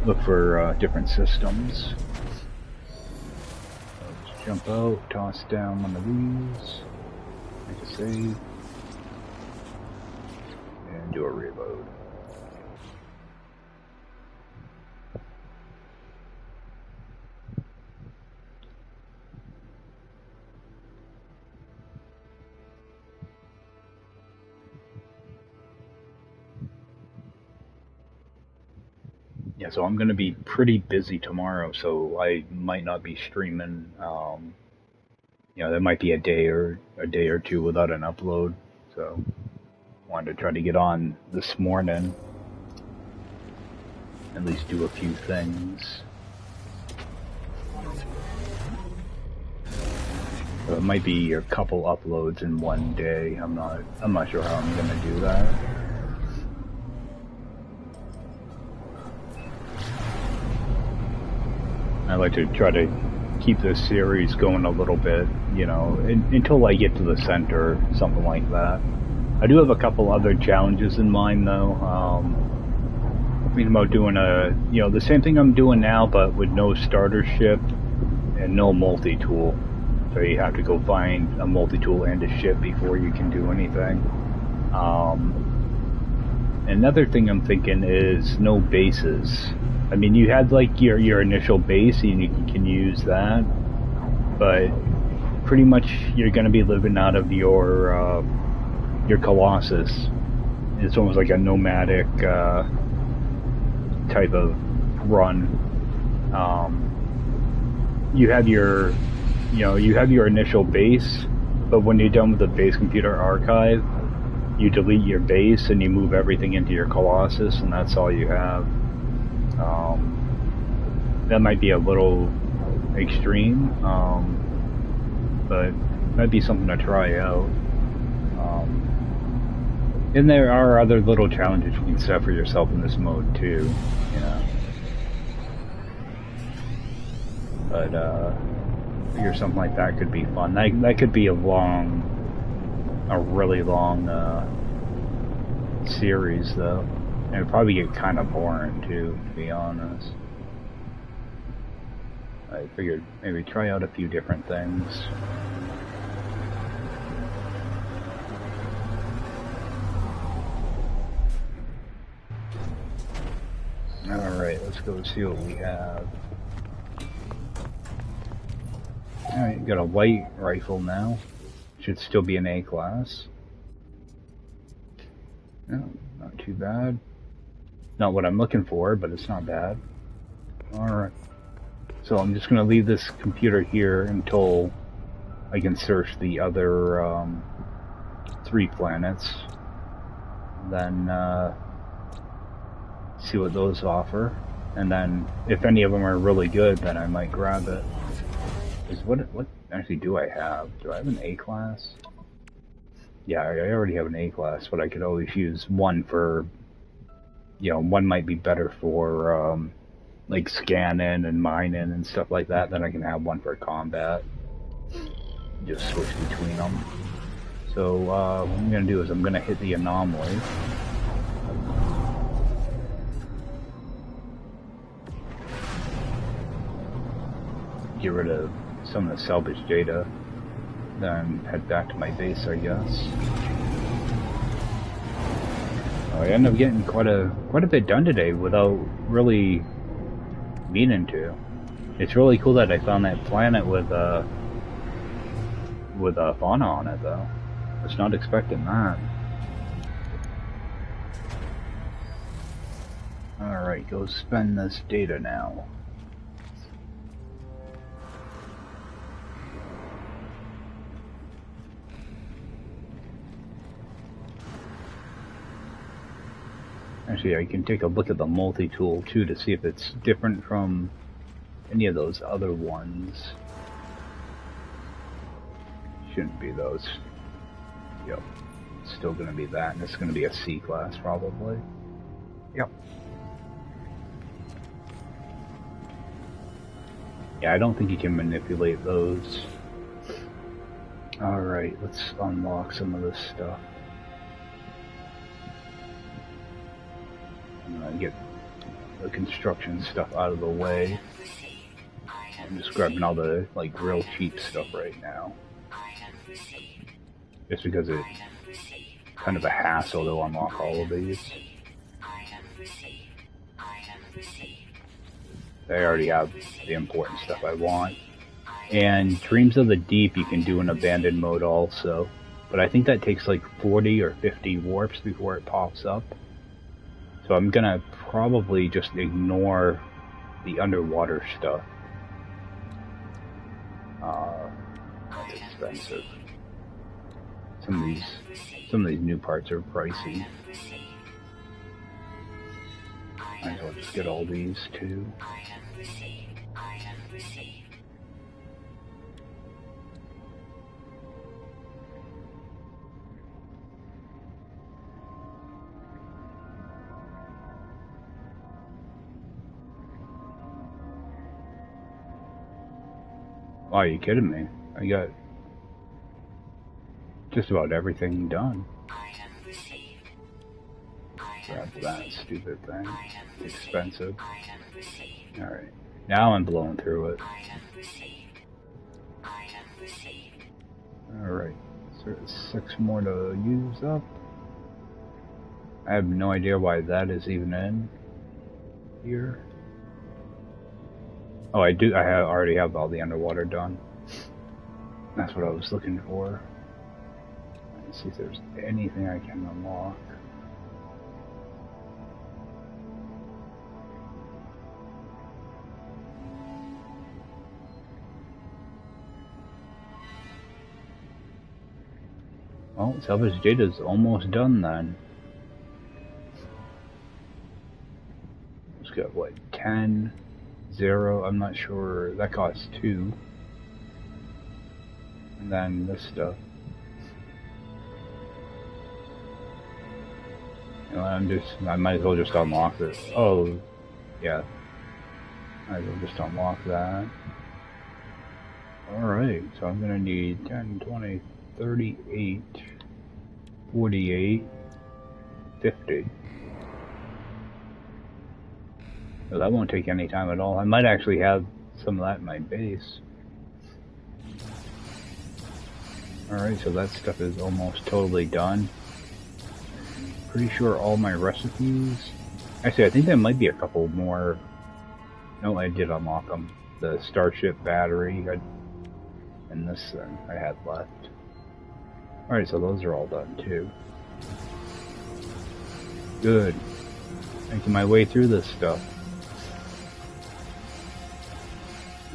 look for different systems. Let's jump out, toss down one of these, make a save, and do a reload. Yeah, so I'm going to be pretty busy tomorrow, so I might not be streaming. You know, there might be a day or two without an upload. So, wanted to try to get on this morning, at least do a few things. So it might be a couple uploads in one day. I'm not sure how I'm going to do that. I like to try to keep this series going a little bit, you know, until I get to the center, something like that. I do have a couple other challenges in mind, though. Thinking about doing the same thing I'm doing now, but with no starter ship and no multi-tool. So you have to go find a multi-tool and a ship before you can do anything. Another thing I'm thinking is no bases. I mean, you had like your initial base, and you can use that, but pretty much you're going to be living out of your Colossus. It's almost like a nomadic type of run. You have your initial base, but when you're done with the base computer archive, you delete your base and you move everything into your Colossus, and that's all you have. That might be a little extreme, but might be something to try out. And there are other little challenges you can set for yourself in this mode too, you know. But I figure something like that could be fun. That could be a really long series though. And it'd probably get kind of boring too, to be honest. I figured maybe try out a few different things. Alright, let's go see what we have. Alright, got a light rifle now. Should still be an A class. No, not too bad. Not what I'm looking for, but it's not bad. Alright. So I'm just going to leave this computer here until I can search the other 3 planets. Then see what those offer. And then if any of them are really good, then I might grab it. What actually do I have? Do I have an A class? Yeah, I already have an A class, but I could always use one for, you know, one might be better for like scanning and mining and stuff like that. Then I can have one for combat. Just switch between them. So what I'm gonna do is I'm gonna hit the anomaly. Get rid of some of the salvage data, then head back to my base, I guess. I ended up getting quite a bit done today without really meaning to. It's really cool that I found that planet with fauna on it, though. I was not expecting that. Alright, go spend this data now. Actually, I can take a look at the multi-tool too to see if it's different from any of those other ones. Shouldn't be those. Yep. It's still gonna be that, and it's gonna be a C class probably. Yep. Yeah, I don't think you can manipulate those. Alright, let's unlock some of this stuff. I'm gonna get the construction stuff out of the way. I'm just grabbing all the like real cheap stuff right now. Just because it's kind of a hassle to unlock all of these. I already have the important stuff I want. And Dreams of the Deep you can do in abandoned mode also. But I think that takes like 40 or 50 warps before it pops up. So I'm gonna probably just ignore the underwater stuff. That's expensive. Some of these new parts are pricey. Might as well just get all these too. Oh, are you kidding me? I got just about everything done. Grab that stupid thing. It's expensive. Alright. Now I'm blowing through it. Alright. So there's 6 more to use up. I have no idea why that is even in here. Oh, I do. I already have all the underwater done. That's what I was looking for. Let's see if there's anything I can unlock. Well, Salvage Data's almost done then. It's got what, 10, 0, I'm not sure. That costs 2. And then this stuff. You know, I might as well just unlock it. Oh, yeah. Might as well just unlock that. Alright, so I'm gonna need 10, 20, 38, 48, 50. So that won't take any time at all. I might actually have some of that in my base. Alright, so that stuff is almost totally done. Pretty sure all my recipes... Actually, I think there might be a couple more. No, I did unlock them. The Starship battery and this thing I had left. Alright, so those are all done too. Good. Making my way through this stuff.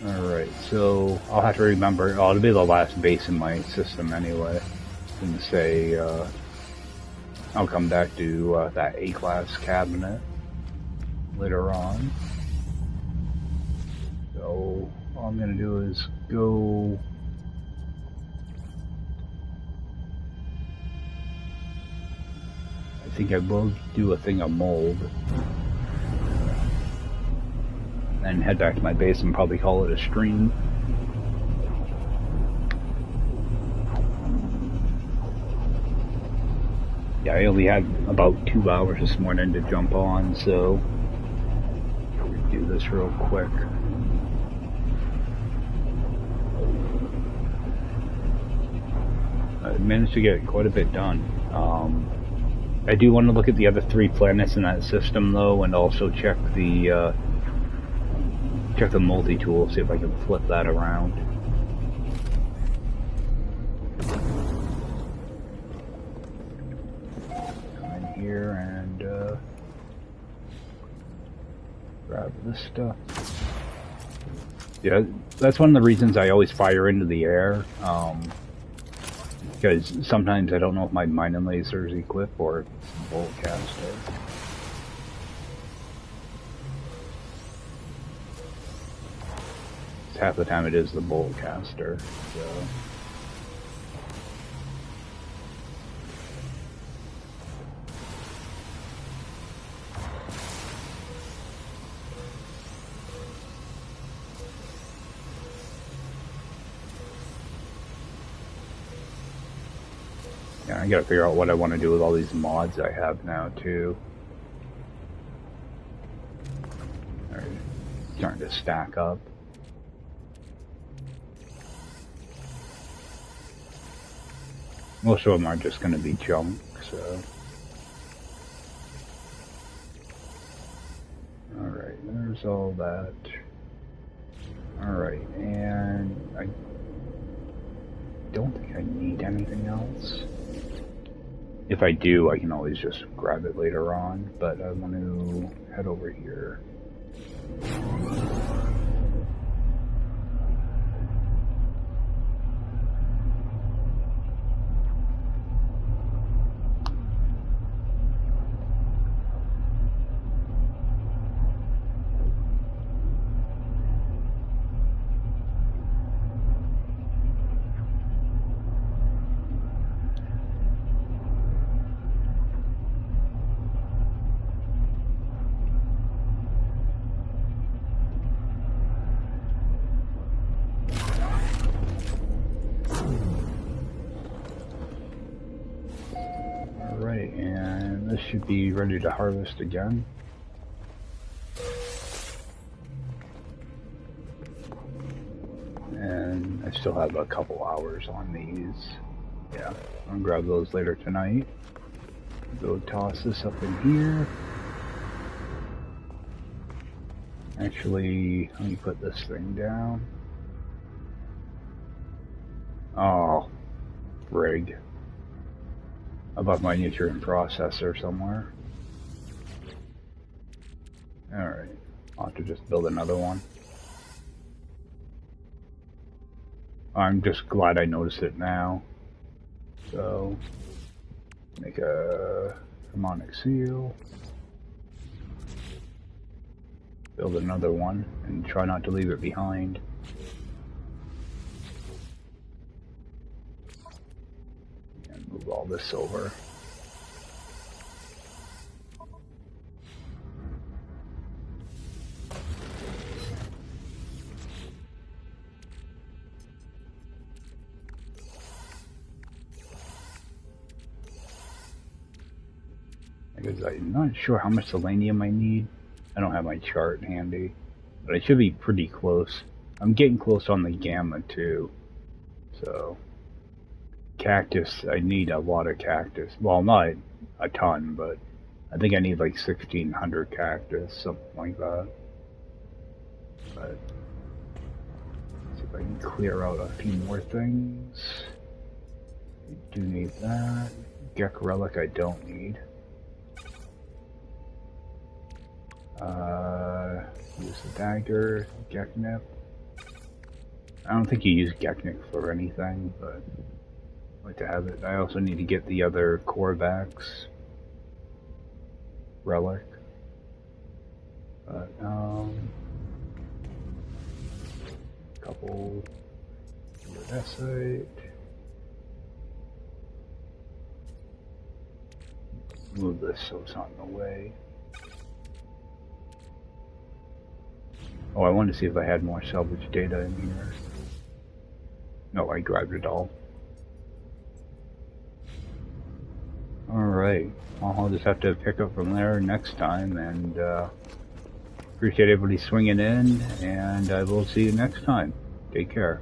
Alright, so I'll have to remember, it'll be the last base in my system anyway. And say, I'll come back to that A-class cabinet later on. So all I'm gonna do is go... I think I will do a thing of mold. Then head back to my base and probably call it a stream. Yeah, I only had about 2 hours this morning to jump on, so I'll do this real quick. I managed to get quite a bit done. I do want to look at the other 3 planets in that system though, and also check the multi-tool, see if I can flip that around. Come in here and grab this stuff. Yeah, that's one of the reasons I always fire into the air. Because sometimes I don't know if my mining laser is equipped or bolt caster. half the time it is the bolt caster, so... Yeah, I gotta figure out what I want to do with all these mods I have now, too. They're starting to stack up. Most of them are just gonna be junk, so... Alright, there's all that. Alright, and I don't think I need anything else. If I do, I can always just grab it later on, but I want to head over here. Alright, and this should be ready to harvest again. And I still have a couple hours on these. Yeah, I'll grab those later tonight. Go toss this up in here. Actually, let me put this thing down. Oh, frig. Above my nutrient processor somewhere. Alright, I'll have to just build another one. I'm just glad I noticed it now. So, make a harmonic seal. Build another one, and try not to leave it behind. And move all this over. Because I'm not sure how much selenium I need. I don't have my chart handy, but I should be pretty close. I'm getting close on the gamma too. So, cactus, I need a lot of cactus. Well, not a ton, but I think I need like 1,600 cactus, something like that. But, let's see if I can clear out a few more things. I do need that. Gek relic I don't need. Use the dagger, Geknip. I don't think you use Geknip for anything, but I'd like to have it. I also need to get the other Korvax relic. But, couple Rhodesite. Move this so it's not in the way. Oh, I wanted to see if I had more salvage data in here. No, I grabbed it all. Alright, well, I'll just have to pick up from there next time, and appreciate everybody swinging in, and I will see you next time. Take care.